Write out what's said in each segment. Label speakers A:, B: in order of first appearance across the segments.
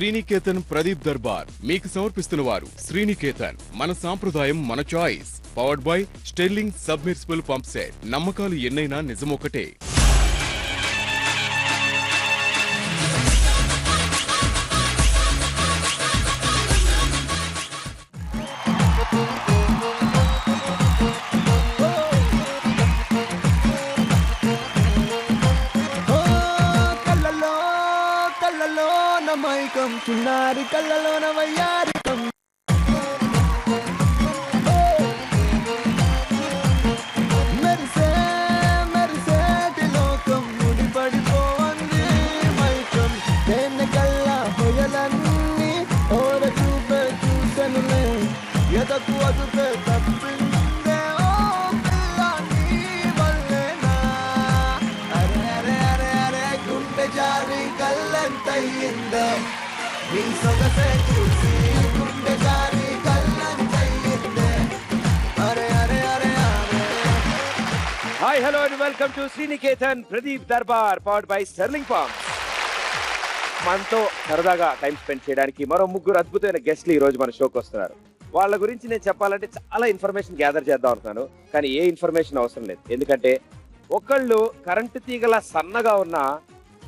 A: శ్రీనికేతన్ ప్రదీప్ దర్బార్ మీకు సమర్పిస్తున్న వారు శ్రీనికేతన్, మన సాంప్రదాయం మన choice. Powered by sterling submersible pump set. నమ్మకాలు ఎన్నైనా నిజమొకటే.
B: చిన్నారి కళ్ళలోన వయ్యారికం మెరిసే మెరిసేటి లోకం ముడిపడిపోవంది మైకం దేన్ని కల్లా పొయలన్నీ ఓర చూపే చూసెనులే ఎదకు అదుపే తప్పిందే ఓ పిల్ల నీ వల్లేనా అరే అరే అరే అరే గుండె జారి కళ్ళంతయ్యిందో
C: hi hello and welcome to Srinikethan Pradeep Darbar powered by sterling pumps. మనతో సరదాగా టైం స్పెండ్ చేయడానికి మరో ముగ్గురు అద్భుతమైన గెస్ట్లు ఈ రోజు మన షోకి వస్తున్నారు. వాళ్ళ గురించి నేను చెప్పాలంటే చాలా ఇన్ఫర్మేషన్ గ్యాదర్ చేద్దాం అనుకున్నాను, కానీ ఏ ఇన్ఫర్మేషన్ అవసరం లేదు. ఎందుకంటే ఒకళ్ళు కరెంటు తీగల సన్నగా ఉన్న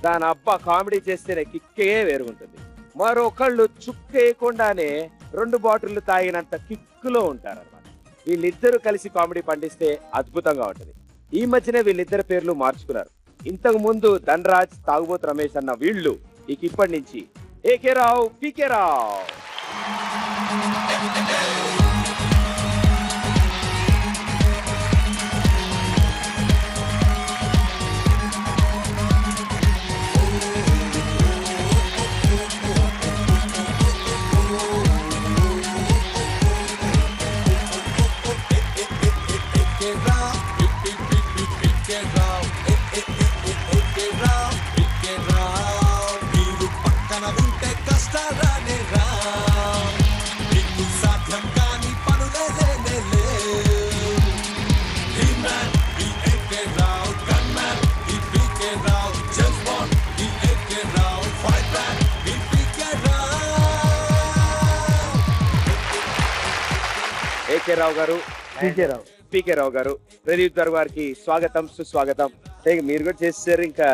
C: దాని అబ్బా కామెడీ చేస్తేనే కిక్కే వేరుగుంటుంది. మరొకళ్ళు చుక్కేయకుండానే 2 బాటిళ్లు తాగినంత కిక్కులో ఉంటారన్నమాట. వీళ్ళిద్దరూ కలిసి కామెడీ పండిస్తే అద్భుతంగా ఉంటుంది. ఈ మధ్యనే వీళ్ళిద్దరి పేర్లు మార్చుకున్నారు. ఇంతకు ముందు ధనరాజ్, తాగుబోతు రమేష్ అన్న వీళ్ళు ఇక ఇప్పటి నుంచి ఏకే రావు, పీకే రావు. ఏకే రావు గారు, పీకే రావు గారు, ప్రదీప్ దర్బార్కి స్వాగతం, సుస్వాగతం. మీరు కూడా చేస్తారు. ఇంకా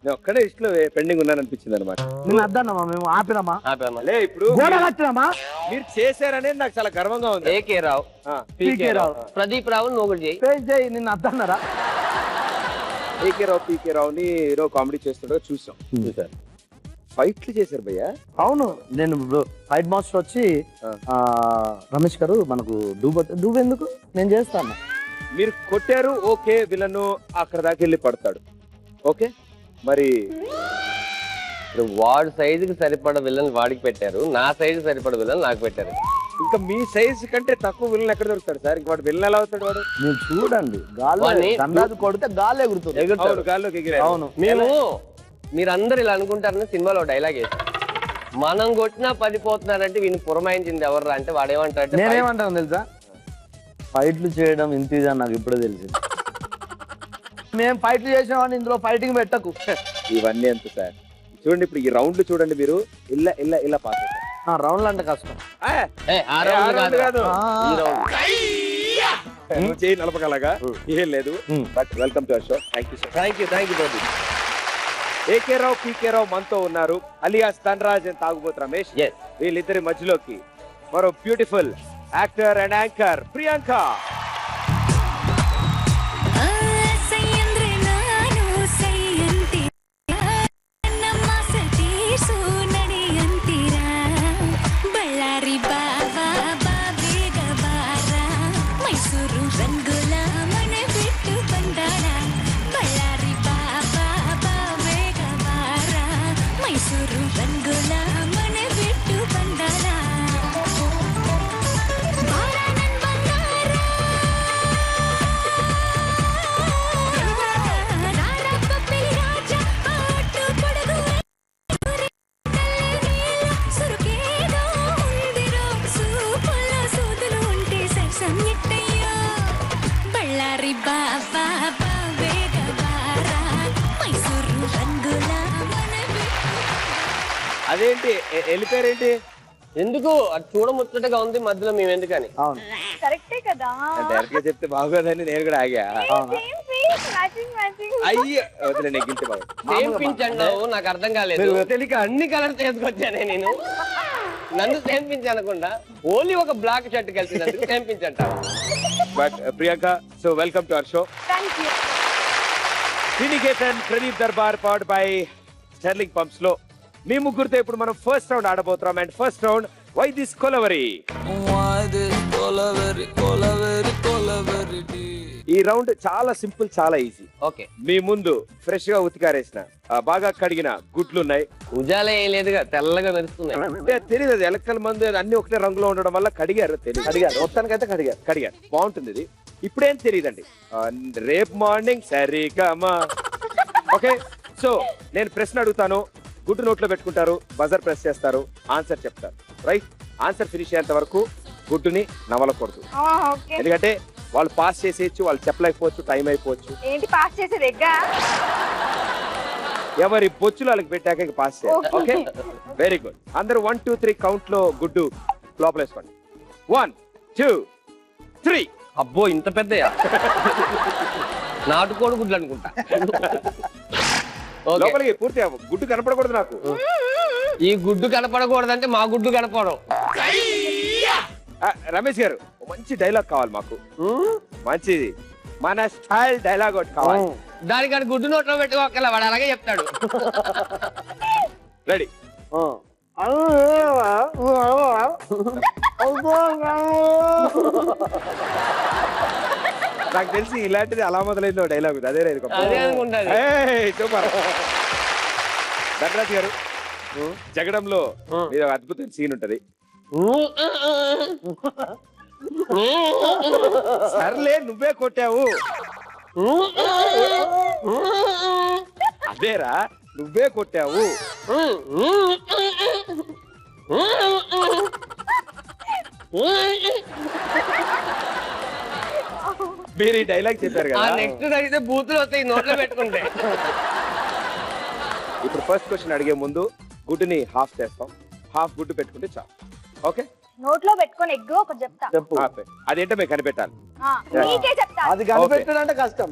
C: నేను ఒక్కడే ఇష్టలో పెండింగ్ ఉన్నాను అనిపించింది అనమాట. ఇప్పుడు మీరు చేశారనేది నాకు చాలా గర్వంగా ఉంది.
D: ఏకే రావు, పీకే రావు, ప్రదీప్ రావు నోగులు చేయి నిన్ను అద్దన్నారా?
C: ఏకే రావు, పీకే రావుని కామెడీ చేస్తుండగా చూసారు. ఫైట్లు చేశారు భయ్యా?
B: అవును, నేను ఫైట్ మాస్టర్ వచ్చి రమేష్ గారు మనకు డూబ్ ఎందుకు నేను చేస్తాను.
C: మీరు కొట్టారు, ఓకే. విలను అక్కడ దాకా వెళ్ళి పడతాడు, ఓకే. మరి
D: వాడు సైజుకి సరిపడ విలన్ వాడికి పెట్టారు, నా సైజు సరిపడ విలన్ నాకు పెట్టారు.
C: ఇంకా మీ సైజు కంటే తక్కువ విలన్ ఎక్కడ దొరుకుతాడు సార్? ఇంక వాడు విలన్ ఎలా అవుతాడు? వాడు
B: మీరు చూడండి, గాల్లో కొడితే గాల్లో ఎగురుతాడు,
C: గాల్లోకి ఎగిరాడు.
D: అవును, మీరందరూ ఇలా అనుకుంటారని సినిమాలో డైలాగ్ వేసారు, మనం కొట్టినా పడిపోతున్నారంటే వీని పురమాయించింది ఎవర్రా అంటే వాడేమంటాడు,
B: నేనేమంటాను తెలుసా, ఫైట్లు చేయడం ఇంత ఇది అని నాకు ఇప్పుడే తెలిసింది. మేము ఫైట్లు చేసామని ఇందులో ఫైటింగ్ పెట్టకు.
C: ఇవన్నీ ఎంత సార్? చూడండి, ఇప్పుడు ఈ రౌండ్లు చూడండి, మీరు ఇలా ఇలా ఇలా పాస్ అవుతారు.
B: రౌండ్లు అంటే కష్టం
C: కాదు, చేయి నలపగలగా ఏం లేదు. But welcome to our show. Thank you sir. Thank you బాబు. ఏకే రావు, పీకే రావు మనతో ఉన్నారు, అలియాస్ ధనరాజ్ అండ్ తాగుబోతు రమేష్. వీళ్ళిద్దరి మధ్యలోకి మరో beautiful actor and anchor Priyanka. అదేంటి వెళ్ళిపోయారేంటి?
D: ఎందుకు అది చూడముచ్చటగా ఉంది, మధ్యలో మేము ఎందుకని.
B: అవును
E: కరెక్టే కదా.
C: డైరెక్ట్ గా చెప్తే బాగోదని నేను కూడా ఆగా. అయ్యో వదిలే నెగ్గించే బాబు.
D: సేమ్ పించ్ అన్నావు, నాకు అర్థం కాలేదు. తెలియక అన్ని కలర్స్ వేసుకొచ్చానే నేను. నన్ను సేమ్ పించ్ అనకుండా ఓన్లీ ఒక బ్లాక్ షర్ట్ కలిసి సేమ్ పించ్ అంటావు.
C: But Priyanka, so welcome to our show.
E: Thank you.
C: Sriniketan Pradeep Darbar powered by sterling pumps లో మీ ముగ్గురితో ఇప్పుడు మనం ఫస్ట్ రౌండ్ ఆడబోతున్నాం. And first round why this Kolaveri. ఈ రౌండ్ చాలా సింపుల్, చాలా ఈజీ.
D: ఓకే,
C: మీ ముందు ఫ్రెష్ గా ఉతికారేసిన బాగా కడిగిన గుడ్లు ఉన్నాయి.
D: ఉజాలే ఏం లేదుగా, తెల్లగా మెరుస్తున్నాయి.
C: అంటే తెలియదు, అది ఎలక్ట్రికల్ మందు అన్ని ఒకటే రంగులో ఉండడం వల్ల కడిగారు. తెలియదు,
B: అడిగారు మొత్తానికైతే కడిగారు.
C: బాగుంటుంది ఇది. ఇప్పుడేం తెలియదండి, రేపు మార్నింగ్ సరిగమా. ఓకే, సో నేను ప్రశ్న అడుగుతాను, గుడ్డు నోట్లో పెట్టుకుంటారు, బజర్ ప్రెస్ చేస్తారు, ఆన్సర్ చెప్తారు. రైట్? ఆన్సర్ ఫినిష్ అయ్యేంత వరకు గుడ్డుని నవలకూడదు.
E: ఓకే.
C: ఎందుకంటే వాళ్ళు పాస్ చేసేయచ్చు, వాళ్ళు చెప్పలేకపోవచ్చు, టైం అయిపోవచ్చు.
E: ఏంటి పాస్ చేసేది? ఎగ్గా?
C: ఎవరి బొచ్చులు వాళ్ళకి పెట్టాక ఇంక పాస్ చేయాలి. Okay, very good. అందరూ 1 2 3 కౌంట్ లో గుడ్డు లోపల వేసుకోండి. 1 2 3.
D: అబ్బో, ఇంత పెద్దయా? నాటుకోడి గుడ్లు అనుకుంటా. ఓకే,
C: లోపలికి పూర్తి గుడ్డు కనపడకూడదు నాకు.
D: ఈ గుడ్డు కనపడకూడదంటే మా గుడ్డు కనపడం.
C: రమేష్ గారు, మంచి డైలాగ్ కావాలి మాకు. మంచిది, మన స్టైల్ డైలాగ్ ఒకటి కావాలి.
D: దానికి గుడ్డు నోట్లో పెట్టుకోగల, వాడు అలాగే చెప్తాడు.
C: రెడీ? నాకు తెలిసి ఇలాంటిది అలా మొదలైందో డైలాగ్. అదే
D: అదే అనుకుంటాను.
C: సూపర్. ధనరాజ్ గారు, జగడంలో మీద ఒక అద్భుతమైన సీన్ ఉంటది. సర్లే, నువ్వే కొట్టావు. అదేరా, నువ్వే కొట్టావు. మీరు ఈ డైలాగ్ చెప్పారు కదా.
D: నెక్స్ట్ అడిగితే బూతులు వస్తాయి నోట్లో పెట్టుకుంటే.
C: ఇప్పుడు ఫస్ట్ క్వశ్చన్ అడిగే ముందు గుడ్డుని హాఫ్ చేస్తాం. హాఫ్ గుడ్డు పెట్టుకుంటే చాలు. ఓకే,
E: నోట్లో పెట్టుకొని ఎగ్గు ఒకటి చెప్తా.
B: చెప్పు.
C: అదేంటో మీకు కనిపెట్టాలి.
E: నీకే చెప్తా.
B: అది కనిపెట్టడంటే కష్టం.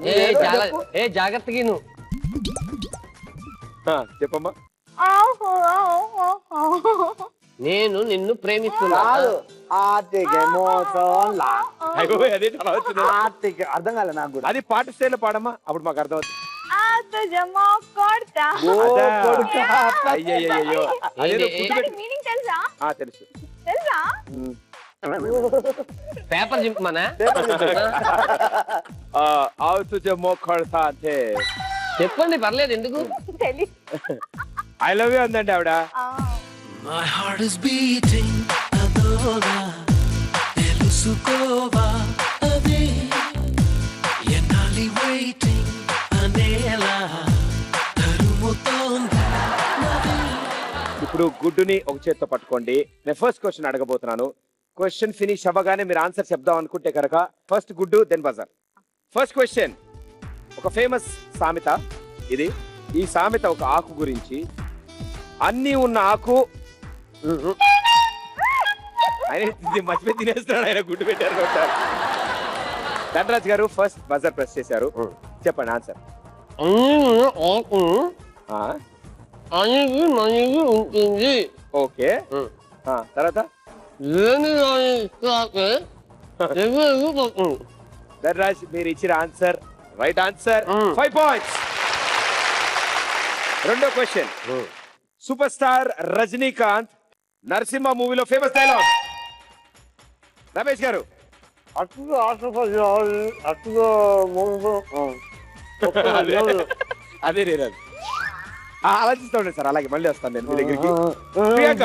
D: జాగ్రత్తగా నువ్వు
C: చెప్పమ్మా.
D: నేను నిన్ను ప్రేమిస్తున్నా.
B: అర్థం కాలే నాకు కూడా.
C: అది పాట స్టైల్లో పాడమ్మా, అప్పుడు మాకు అర్థం అవుతుంది. అయ్యయ్యో,
E: మీనింగ్ తెలుసా?
C: తెలుసు.
E: తెలుసా?
D: పేపర్ చింపమనా?
C: అంటే
D: చెప్పండి, పర్లేదు. ఎందుకు
E: తెలీదు.
C: ఐ లవ్ యూ అందండి ఆవిడ.
F: My heart is beating adola elusukova ade yenali waiting anela tarumutondi nadi.
C: ఇప్పుడు గుడ్డుని ఒక చేత్తో పట్టుకోండి. నేను ఫస్ట్ క్వశ్చన్ అడగబోతున్నాను. క్వశ్చన్ ఫినిష్ అవ్వగానే మీరు ఆన్సర్ చెప్దాం అనుకుంటే కనుక ఫస్ట్ గుడ్డు, దెన్ బజర్. ఫస్ట్ క్వశ్చన్, ఒక ఫేమస్ సామెత ఇది. ఈ సామెత ఒక ఆకు గురించి. అన్ని ఉన్న ఆకు ఆయన మర్చిపోయి తినేస్తున్నాడు. ఆయన గుడ్డు పెట్టారు. ధనరాజ్ గారు ఫస్ట్ బజర్ ప్రెస్ చేశారు. చెప్పండి ఆన్సర్.
D: ఉంటుంది.
C: ఓకే, తర్వాత ధనరాజ్ మీరు ఇచ్చిన ఆన్సర్ రైట్ ఆన్సర్. 5 పాయింట్స్. రెండో question, super star Rajinikanth Narasimha మూవీలో ఫేమస్ డైలాగ్. రమేష్ గారు. అదే నేను ఆలోచిస్తూ ఉండే సార్. అలాగే మళ్ళీ వస్తాను నేను మీ దగ్గరికి. ప్రియాంక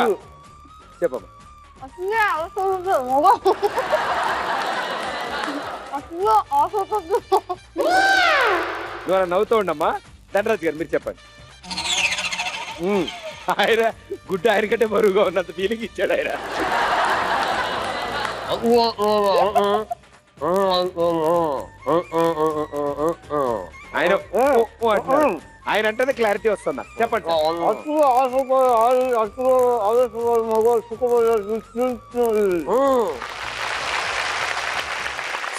C: చెప్పమ్మా. నువ్వు అలా నవ్వుతూ ఉండమ్మా. ధనరాజ్ గారు మీరు చెప్పండి. ఆయన గుడ్డ ఆయన కంటే బరువుగా ఉన్నంత ఫీలింగ్ ఇచ్చాడు ఆయన. ఆయన ఆయన అంటే క్లారిటీ వస్తుంది నాకు. చెప్పండి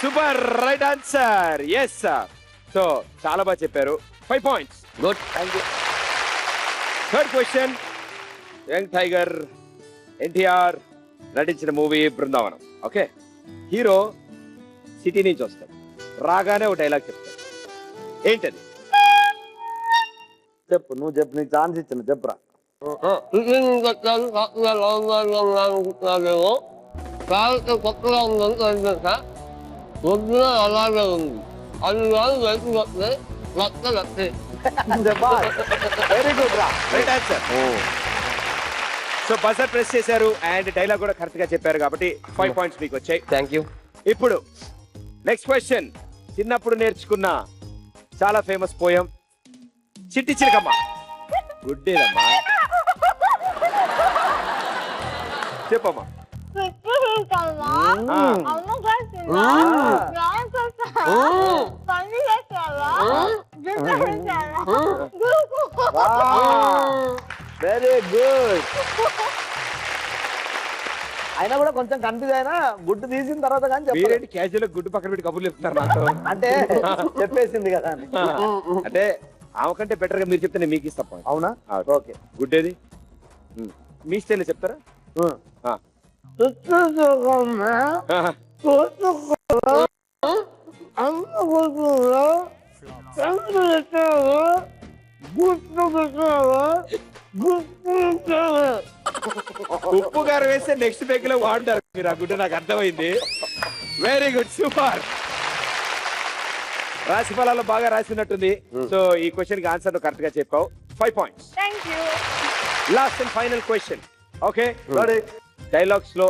C: super, right answer. Yes sir. So చాలా బాగా చెప్పారు. 5 points.
D: Good.
C: Thank you. Third question. Young tiger NTR నటించిన movie Brindavanam. Okay, hero city నుంచి వస్తాడు, రాగానే ఒక డైలాగ్ చెప్తాడు. ఏంటది?
B: చెప్పు, నువ్వు చెప్పు, నీకు ఛాన్స్ ఇచ్చిన చెప్పురా.
D: కొత్తగా ఉందని వద్దున అలాగే ఉంది. అది కాదు వైపు వస్తే లక్క లక్కే.
B: వెరీ గుడ్ రా.
C: Right answer. So buzzer press చేశారు అండ్ డైలాగ్ కూడా కరెక్ట్ గా చెప్పారు కాబట్టి 5 points మీకు వచ్చాయి.
D: Thank you.
C: ఇప్పుడు నెక్స్ట్ క్వశ్చన్. చిన్నప్పుడు నేర్చుకున్న చాలా ఫేమస్ పోయం చిట్టి చిలకమ్మ. గుడ్డేదమ్మా, చెప్పమ్మా.
B: Very good. అయినా కూడా కొంచెం కన్ఫ్యూజ్ అయినా గుడ్డు తీసిన తర్వాత కానీ చెప్పారు.
C: మీరేంటి క్యాజువల్ గుడ్డు పక్కన పెట్టి కబుర్లు చెప్తున్నారు నాతో?
B: అంటే చెప్పేసింది కదా అని.
C: అంటే ఆమె కంటే బెటర్ గా మీరు చెప్తే మీకు ఇస్తా.
B: అవునా? ఓకే.
C: గుడ్డేది మీ స్టైల్ చెప్తారా? ఉప్పు గారు వేస్తే నెక్స్ట్ బెగ్ లో వాడతారు మీరు ఆ గుడ్డ. నాకు అర్థమైంది. Very good, super. రాశి ఫలాల్లో బాగా రాసినట్టుంది. సో ఈ క్వశ్చన్ కి ఆన్సర్ కరెక్ట్ గా చెప్పావు. 5 points.
E: Thank you.
C: Last and final question. Okay, dialogues లో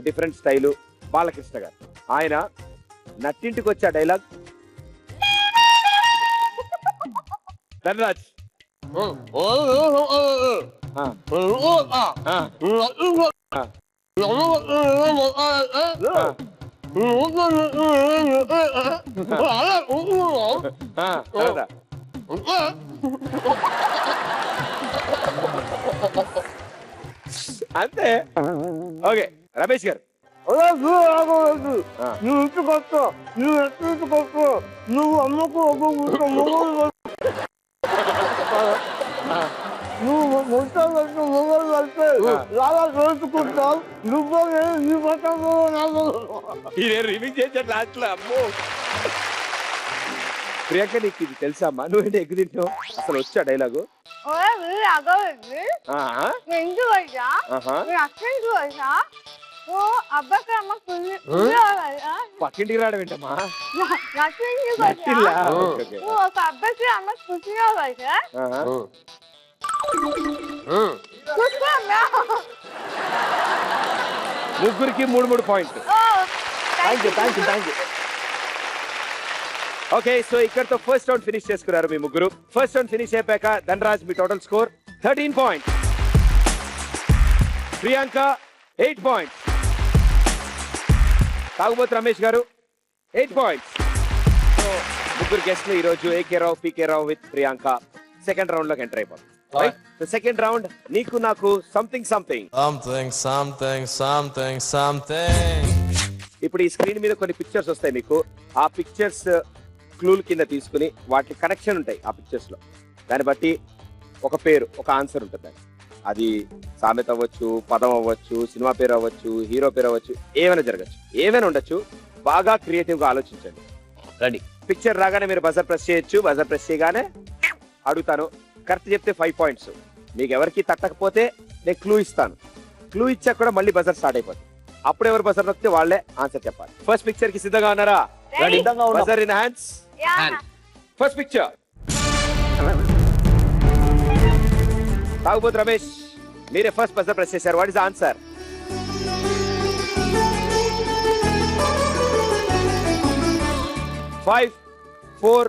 C: డిఫరెంట్ స్టైలు. బాలకృష్ణ గారు ఆయన నట్టింటికి వచ్చే డైలాగ్. ధనరాజ్. అంతే. ఓకే, రమేష్ గారు.
B: నువ్వు ఇంటికొస్తా, నువ్వు ఎట్టుకొస్తా, నువ్వు అమ్మకు నువ్వు మొత్తం మొగలు కలిపి చాలా రోజుకుంటావు. నువ్వు నీ మొత్తం
C: రిలీజ్ చేశాడు లాస్ట్ లో. అమ్మో ప్రియాంక, నీకు ఇది తెలుసా అమ్మా? నువ్వేంటి ఎగ్గు తింటావు? అసలు వచ్చా డైలాగు? పక్కింటికి రావడం ఏంటమ్మా?
E: ఒక అబ్బాయికి అమ్మ కూర్చున్నావు కదా,
C: ముగ్గురికి 3 పాయింట్లు.
B: Thank you.
C: ఓకే, సో ఇక్కడతో ఫస్ట్ రౌండ్ ఫినిష్ చేసుకున్నారు మీ ముగ్గురు. ఫస్ట్ రౌండ్ ఫినిష్ అయిపోయాక ధనరాజ్ మీ total score 13 points. Priyanka 8 points. తాగుబోతు రమేష్ గారు 8 points. సో ముగ్గురు గెస్ట్లు ఈ రోజు AK Rao, PK Rao with Priyanka second round లోకి ఎంటర్ అయిపోతారు. రైట్, సెకండ్ రౌండ్ నీకు నాకు సంథింగ్. ఇప్పుడు ఈ స్క్రీన్ మీద కొన్ని పిక్చర్స్ వస్తాయి మీకు. ఆ పిక్చర్స్ క్లూల్ కింద తీసుకుని వాటి కనెక్షన్ ఉంటాయి ఆ పిక్చర్స్ లో. దాన్ని బట్టి ఒక పేరు, ఒక ఆన్సర్ ఉంటుంది. అది సామెత అవ్వచ్చు, పదం అవ్వచ్చు, సినిమా పేరు అవ్వచ్చు, హీరో పేరు అవ్వచ్చు, ఏమైనా జరగచ్చు, ఏమైనా ఉండొచ్చు. బాగా క్రియేటివ్ గా ఆలోచించండి. రెడీ? పిక్చర్ రాగానే మీరు బజర్ ప్రెస్ చేయొచ్చు. బజర్ ప్రెస్ చేయగానే అడుగుతాను, కరెక్ట్ చెప్తే 5 points. మీకు ఎవరికి తట్టకపోతే నేను క్లూ ఇస్తాను. క్లూ ఇచ్చాక కూడా మళ్ళీ బజర్ స్టార్ట్ అయిపోతుంది. అప్పుడు ఎవరు బజర్ నొక్కితే వాళ్ళే ఆన్సర్ చెప్పాలి. ఫస్ట్ పిక్చర్ కి సిద్ధంగా ఉన్నారా? Ready? Buzzer in hands. First picture. తాగుబోతు రమేష్, మీరే ఫస్ట్ బజర్ ప్రెస్ చేశారు. What is answer? Five, 4.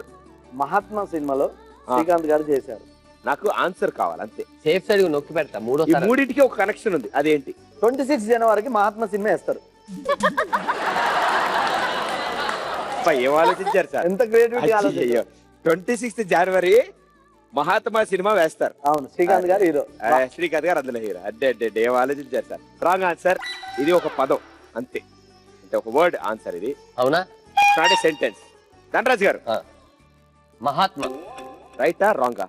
B: Mahatma సినిమాలో శ్రీకాంత్ గారు చేశారు.
C: నాకు ఆన్సర్ కావాలి అంతే.
D: సేఫ్ సైడ్ నొక్కి పెడతా.
C: ఈ మూడింటికి ఒక కనెక్షన్ ఉంది. అదేంటి?
B: 26 జనవరికి మహాత్మా సినిమా వేస్తారు.
C: ఏం ఆలోచించారు సార్?
B: ఎంత క్రియేటివిటీ ఆలోచించారు.
C: 26 జనవరి మహాత్మా సినిమా వేస్తారు.
B: అవును, శ్రీకాంత్ గారు హీరో.
C: శ్రీకాంత్ గారు అందులో హీరో. అడ్డే ఏం ఆలోచించారు సార్. Wrong answer. ఇది ఒక పదం అంతే, అంటే ఒక వర్డ్ ఆన్సర్. ఇది
D: అవునా?
C: Not a sentence. ధనరాజ్ గారు
D: మహాత్మా.
C: రైటా రాంగా?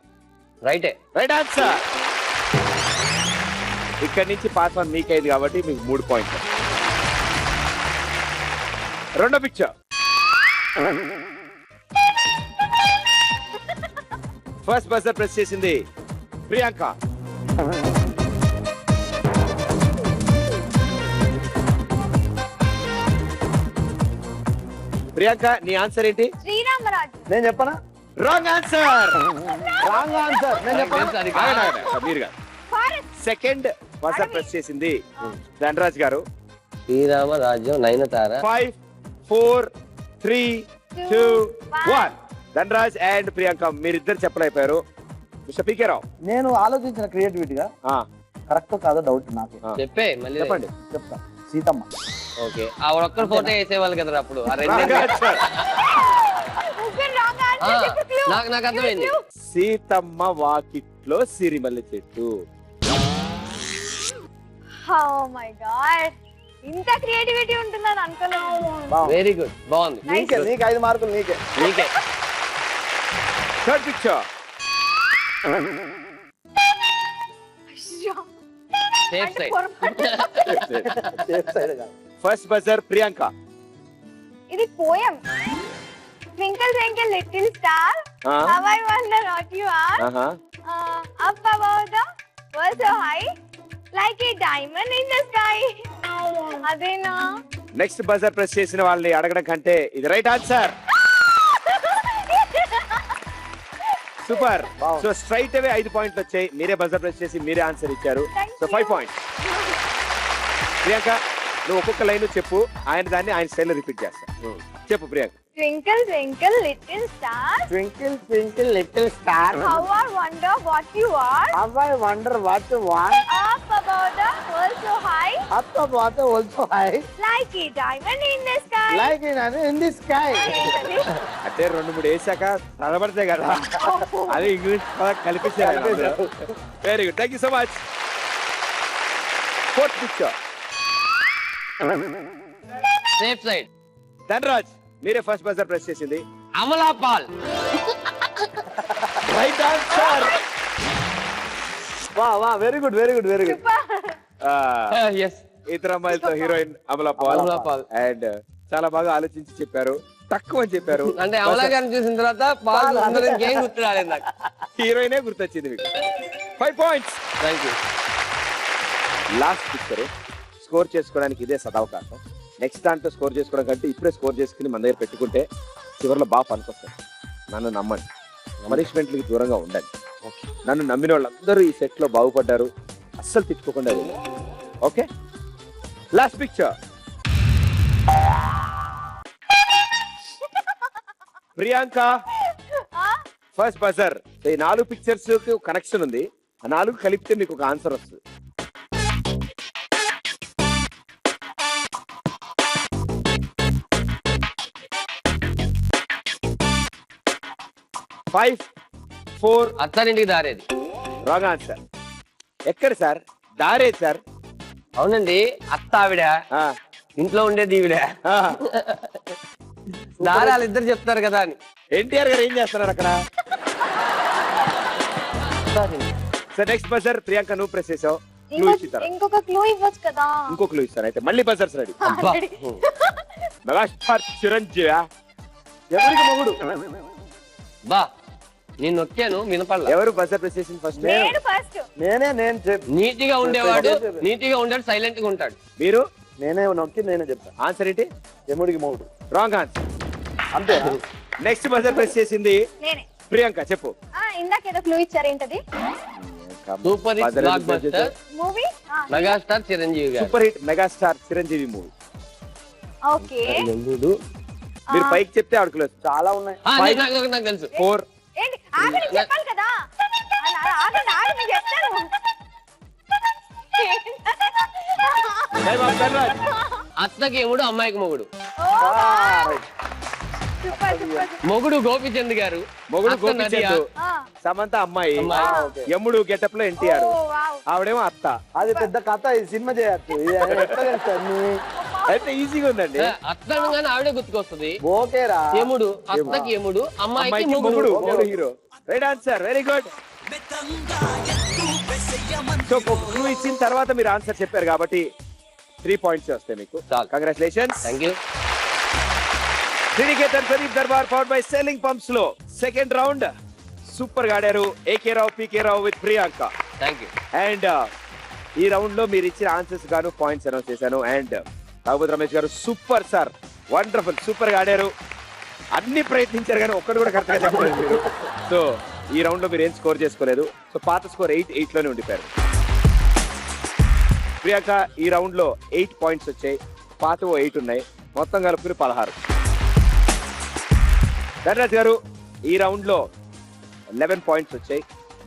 D: రైటే.
C: Right answer. ఇక్కడి నుంచి పాస్ వన్ మీకైంది కాబట్టి మీకు 3 పాయింట్లు. రెండో పిక్చర్. ఫస్ట్ బజర్ ప్రెస్ చేసింది ప్రియాంక. ప్రియాంక నీ ఆన్సర్ ఏంటి?
E: శ్రీరామరాజు.
B: నేను చెప్పనా?
C: Wrong answer.
B: Wrong answer. నేను చెప్పనా?
C: మీరు సెకండ్ బజర్ ప్రెస్ చేసింది ధనరాజ్ గారు.
D: శ్రీరామరాజ్యం నయనతార.
C: 5 4 3 2 1. ధనరాజ్ అండ్ ప్రియాంక మీరిద్దరు చెప్పలేకపోయారు. మిస్టర్ పీకే రావు,
B: నేను ఆలోచించిన క్రియేటివిటీగా కరెక్ట్ కాదో డౌట్ నాకు.
D: చెప్పే మళ్ళీ
C: చెప్పండి.
B: చెప్తా. సీతమ్మ.
D: ఓకే, ఆ ఒక్కరు ఫోటో వేసేవాళ్ళు కదా అప్పుడు. ఆ రెండు
C: Wrong answer.
E: ముగ్గురు wrong answers. ఇప్పుడు clue.
D: నాకు అర్థమైంది.
C: సీతమ్మ వాకిట్లో సిరిమల్లె చెట్టు.
E: Oh my god. ఇంత క్రియేటివిటీ ఉంటుందని అనుకున్నాను.
D: వెరీ గుడ్, బాగుంది.
B: నీకే, నీకు 5 మార్కులు నీకే.
D: నీకే.
C: Third picture.
D: Safe side.
C: First buzzer Priyanka.
E: ఇది poem. Twinkle twinkle little star, how I wonder what you are. Up above the world so high, like a diamond in the sky. అదేనా?
C: Next buzzer press చేసిన వాళ్ళని అడగడం కంటే ఇది right answer. Super. So straight away 5 పాయింట్లు వచ్చాయి. మీరే buzzer press చేసి మీరే ఆన్సర్ ఇచ్చారు. So 5 points. ప్రియాంక నువ్వు ఒక్కొక్క లైన్ చెప్పు, ఆయన దాన్ని ఆయన స్టైల్లో రిపీట్ చేస్తా. చెప్పు Priyanka.
E: Twinkle twinkle little star,
B: Twinkle twinkle little star,
E: how I wonder what you are.
B: how I wonder what you want.
E: Up above the world so high,
B: Up above the also high,
E: like a diamond in the sky.
B: like in the sky.
C: అంటే 2-3 వేసాక చదవబడతాయి కదా, అది English కలిపించారు. Very good, thank you so much. Fourth picture.
D: Safe side.
C: Dhanraj మీరే first buzzer press చేసింది.
D: Amala Paul.
C: Right answer.
B: వా వా, very good very good very good.
D: yes.
C: ఇతర అమ్మాయిలతో హీరోయిన్ అమలా పాల్. అండ్ చాలా బాగా ఆలోచించి చెప్పారు, తక్కువ అని చెప్పారు.
D: అంటే అమలా గారిని చూసిన తర్వాత పాల్ అందరూ ఇంకేం గుర్తు రాలేదు నాకు.
C: హీరోయినే గుర్తొచ్చింది మీకు. 5 points.
D: Thank you.
C: Last picture. Score చేసుకోవడానికి ఇదే సదవకాశం. నెక్స్ట్ దాంట్లో స్కోర్ చేసుకోవడం కంటే ఇప్పుడే స్కోర్ చేసుకుని మన దగ్గర పెట్టుకుంటే చివరిలో బాగా పనికొస్తాయి. నన్ను నమ్మండి, పనిష్మెంట్లకి దూరంగా ఉండండి. నన్ను నమ్మిన వాళ్ళందరూ ఈ సెట్ లో బాగుపడ్డారు. అస్సలు తిట్టుకోకుండా okay. Last picture. Priyanka first buzzer. ఈ 4 పిక్చర్స్ కనెక్షన్ ఉంది. ఆ 4 కలిపితే మీకు ఒక ఆన్సర్ వస్తుంది. 5 4.
D: అత్తారింటికి దారేది.
C: Wrong answer. ఎక్కడ సార్ దారేది సార్?
D: అవునండి, అత్త ఆవిడ, ఇంట్లో ఉండేది ఈవిడ. దారాలు ఇద్దరు చెప్తారు కదా అని.
C: ఎన్టీఆర్ గారు ఏం చేస్తున్నారు అక్కడ? సార్ నెక్స్ట్ బజర్ ప్రియాంక నువ్వు ప్రెస్ చేసావు.
E: ఇంకొక క్లూ ఇవ్వచ్చు కదా.
C: ఇంకో క్లూ ఇస్తాను అయితే. మళ్ళీ బజర్స్ రెడీ. మెగాస్టార్ చిరంజీవి ఎవరికి మొగుడు?
D: బా నేను నొక్కాను వినపడలా.
C: ఎవరు బజర్ ప్రెస్ చేసింది ఫస్ట్?
E: నేను ఫస్ట్.
B: నేను
D: నీటిగా ఉండేవాడు, నీటిగా ఉంటాడు, సైలెంట్ గా ఉంటాడు.
C: మీరు?
B: నేనే నొక్కి నేనే చెప్తా.
C: ఆన్సర్ ఏంటి?
B: యముడికి మొగుడు.
C: Wrong answer.
B: అంతే.
C: నెక్స్ట్ బజర్ ప్రెస్ చేసింది
E: నేనే.
C: ప్రియాంక చెప్పు.
E: ఇందాక ఏదో క్లూ ఇచ్చారు, ఏంటది?
D: Super hit blockbuster
E: movie.
D: Megastar Chiranjeevi garu.
C: Super hit megastar Chiranjeevi movie.
E: Okay.
C: మీరు పైకి చెప్తే ఆడుకోలేదు.
B: చాలా ఉన్నాయి.
D: నాకు తెలుసు.
C: 4.
E: ఏంటి ఆగండి చెప్పాలి కదా. ఆగండి ఆగండి చెప్తాను.
D: అత్తకి ఎముడు, అమ్మాయికి మొగుడు.
E: సూపర్ సూపర్
D: మొగుడు గోపిచంద్ గారు,
C: మొగుడు
D: అత్త నదియా.
C: గోపిచంద్, సమంత అమ్మాయి,
D: అమ్మాయి.
C: యముడు గెటప్ లో ఎన్టీఆర్,
E: ఓ వావ్
C: ఆవిడేమో అత్త.
B: అది పెద్ద కథ, ఈ సినిమా చేయొచ్చు. ఇది ఎట్లా తెలుస్తుంది?
C: అయితే ఈజీగా ఉందండి.
D: అత్త అనగానే ఆవిడే గుర్తుకొస్తుంది.
B: ఓకేరా.
D: యముడు, అత్తకి యముడు, అమ్మాయికి
C: అమ్మాయికి
D: మొగుడు.
C: మొగుడు hero. Right answer, very good. So clue ఇచ్చిన తర్వాత మీరు ఆన్సర్ చెప్పారు కాబట్టి 3 పాయింట్స్ వస్తాయి మీకు.
D: చాలు.
C: Congratulations.
D: Thank you.
C: Sriniketan Pradeep Darbar powered by selling pumps లో సెకండ్ రౌండ్ సూపర్ గా ఆడారు AK Rao, PK Rao with Priyanka.
D: Thank you.
C: And ఈ రౌండ్ లో మీరు ఇచ్చిన ఆన్సర్స్ గాను పాయింట్స్ అనౌన్స్ చేశాను. అండ్ కాకపోతే రమేష్ గారు సూపర్ సార్, వండర్ఫుల్, సూపర్ గా ఆడారు. అన్ని ప్రయత్నించారు కానీ ఒక్కడు కూడా కరెక్ట్ గా చెప్పలేదు మీరు. సో ఈ రౌండ్ లో మీరు ఏం స్కోర్ చేసుకోలేదు. సో పాత స్కోర్ 8 లోనే ఉండిపోయారు. ప్రియాంక ఈ రౌండ్ లో 8 పాయింట్స్ వచ్చాయి, పాత 8 ఉన్నాయి, మొత్తం కలుపుకుని 16. ధనరాజ్ గారు ఈ రౌండ్ లో 11 పాయింట్స్ వచ్చాయి,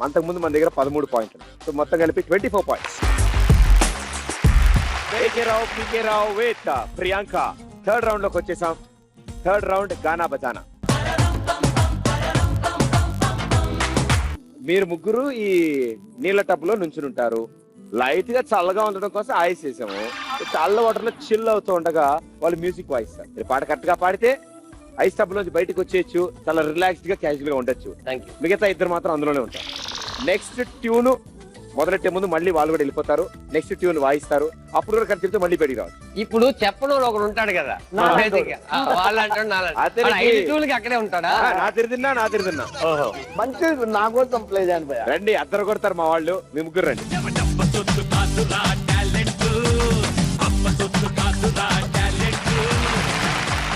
C: అంతకుముందు మన దగ్గర 13 పాయింట్లు. సో మొత్తం కలిపి 24 points. AK Rao, PK Rao with Priyanka. Third round లోకి వచ్చేసాం. థర్డ్ రౌండ్ గానా బజానా. మీరు ముగ్గురు ఈ నీళ్ళ టబ్ లో నుంచుని ఉంటారు. లైట్ గా చల్లగా ఉండడం కోసం ఐస్ వేసాము. చల్ల వాటర్ లో చిల్ అవుతూ ఉండగా వాళ్ళు మ్యూజిక్ వాయిస్తారు. మీరు పాట కరెక్ట్ గా పాడితే ఐస్ టబ్ నుంచి బయటకు వచ్చేయచ్చు, చాలా రిలాక్స్డ్ గా క్యాజువల్ గా ఉండొచ్చు.
D: Thank you.
C: మిగతా ఇద్దరు మాత్రం అందులోనే ఉంటారు. నెక్స్ట్ ట్యూన్ మొదలెట్టే ముందు మళ్ళీ వాళ్ళు కూడా వెళ్ళిపోతారు. నెక్స్ట్ ట్యూన్ వాయిస్తారు, అప్పుడు కూడా కలిసి చెప్తే మళ్ళీ బయటికి రావచ్చు.
D: ఇప్పుడు చెప్పను ఒకడు ఉంటాడు కదా, బేసిక్ గా. వాళ్ళు అంటాడు
C: అతనికి-
D: 5 ట్యూన్లకి అక్కడే ఉంటాడా?
C: నా తిరిదిన్నా.
D: ఓహో.
B: మంచి నా కోసం ప్లే చేయను.
C: రండి, అద్దరు కొడతారు మా వాళ్ళు. మీ ముగ్గురు రండి.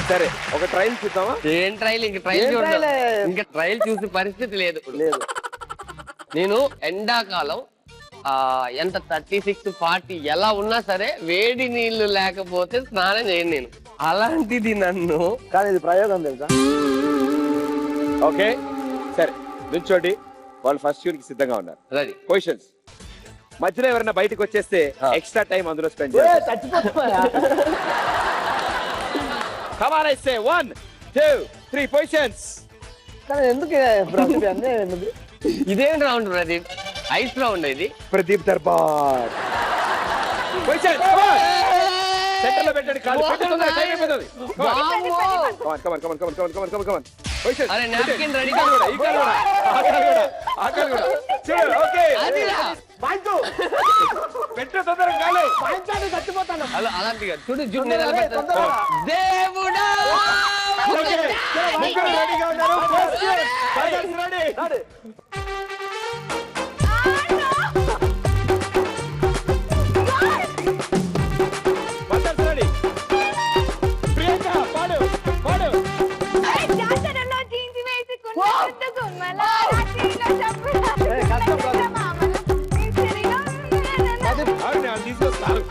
C: సరే, ఒక ట్రైల్ చూద్దామా?
D: ఏం ట్రైల్? ఇంక ట్రైల్
B: ఏం
D: చూడలేదు.
B: trial?
D: ఇంకా ట్రైల్ చూసే పరిస్థితి లేదు.
B: లేదు.
D: నేను ఎండాకాలం ఎంత 36-40 ఎలా ఉన్నా సరే వేడి నీళ్లు లేకపోతే స్నానం చేయను నేను. అలాంటిది నన్ను
B: కానీ ఇది ప్రయోగం తెలుసా?
C: ఓకే సరే, నుంచోండి. వాళ్ళు ఫస్ట్ ట్యూన్ కి సిద్ధంగా ఉన్నారు.
D: రెడీ.
C: క్వశ్చన్స్ మధ్యలో ఎవరైనా బయటకు వచ్చేస్తే ఎక్స్ట్రా టైం అందులో స్పెండ్
B: ఏ,
C: చేయాలి.
B: చచ్చిపోతున్నాయా?
C: Come on, I say 1, 2, 3 positions.
B: కానీ ఎందుకు ప్రదీప్ అన్నీ ఎందుకు?
D: ఇదేం రౌండ్ ప్రదీప్? ఐస్ రౌండ్ ఇది.
C: Pradeep Darbar. Positions, come on. Centre లో పెట్టండి కాలు. పెట్టండి, టైం అయిపోతుంది. Come on. Come on. Positions.
D: అరే napkin ready
C: ఈ కాలు కూడా, ఈ కాలు కూడా. ఆ కాలు కూడా. చూడు, okay.
D: అదిరా.
C: పెట్టు తొందరగా కాలు.
B: చచ్చిపోతాను.
D: అలాంటిగా చూడు చూడు నేను ఎలా పెడతాను. దేవుడా.
C: Okay. ముగ్గురు రెడీగా ఉన్నారు. First tune. Brothers ready. Brothers ready. Priyanka పాడు.
E: జాతరలో జీన్స్ వేసుకున్న గుర్తుకుమ్మలా రాత్రిలో చప్పుడా
B: కష్టం కాదు.
C: అవును, వాళ్ళు తీసుకొస్తారు.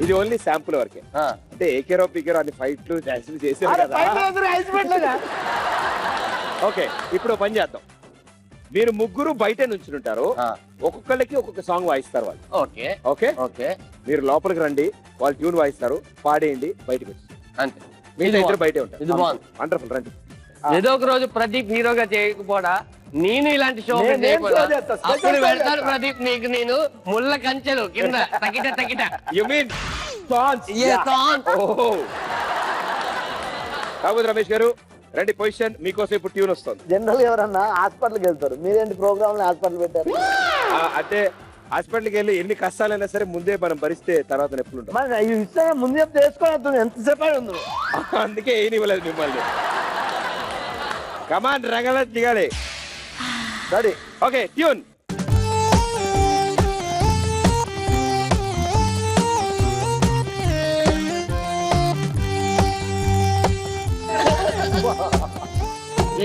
C: ఇది ఓన్లీ శాంపుల్ వరకే. అంటే ఏకేరో పీకేరో అన్ని ఫైట్లు డాన్సులు చేసారు కదా. ఓకే, ఇప్పుడు ఓ పని చేద్దాం. మీరు ముగ్గురు బయట నుంచుంటారు, ఒక్కొక్కళ్ళకి ఒక్కొక్క సాంగ్ వాయిస్తారు వాళ్ళు.
D: ఓకే
C: ఓకే,
D: ఓకే
C: మీరు లోపలికి రండి, వాళ్ళు ట్యూన్ వాయిస్తారు, పాడేయండి, బయటకు వచ్చి
D: అంతే.
C: మీరు ఇద్దరు బయటే ఉంటారు.
D: ఇది బాగుంది.
C: వండర్ఫుల్, రండి.
D: ఏదో ఒక రోజు ప్రదీప్ హీరోగా చేయకపోడా, నేను ఇలాంటి షో
B: నేను
D: చేయకపోడా,
B: show చేస్తా, special
D: అప్పుడు
B: show
D: వెళ్తాను
B: చేస్తా.
D: ప్రదీప్ నీకు నేను ముళ్ళ కంచెలు కింద తకిట
C: యు మీన్ సాంగ్స్? ఓహో. కాకపోతే రమేష్ గారు రండి, పొజిషన్ మీకోసం ఇప్పుడు ట్యూన్ వస్తుంది.
B: జనరల్ ఎవరన్నా హాస్పిటల్కి వెళ్తారు, మీరేంటి ప్రోగ్రామ్ హాస్పిటల్ పెట్టారు?
C: అంటే హాస్పిటల్కి వెళ్ళి ఎన్ని కష్టాలైనా సరే ముందే మనం భరిస్తే తర్వాత నొప్పులు ఉంటాం.
B: మరి ఈ విషయం ముందు చెప్తే వేసుకోవద్దు, ఎంతసేపు అయి ఉంది.
C: అందుకే ఏనివ్వలేదు మిమ్మల్ని. కమాన్, రంగంలో దిగాలి.
B: రెడీ.
C: Okay, tune.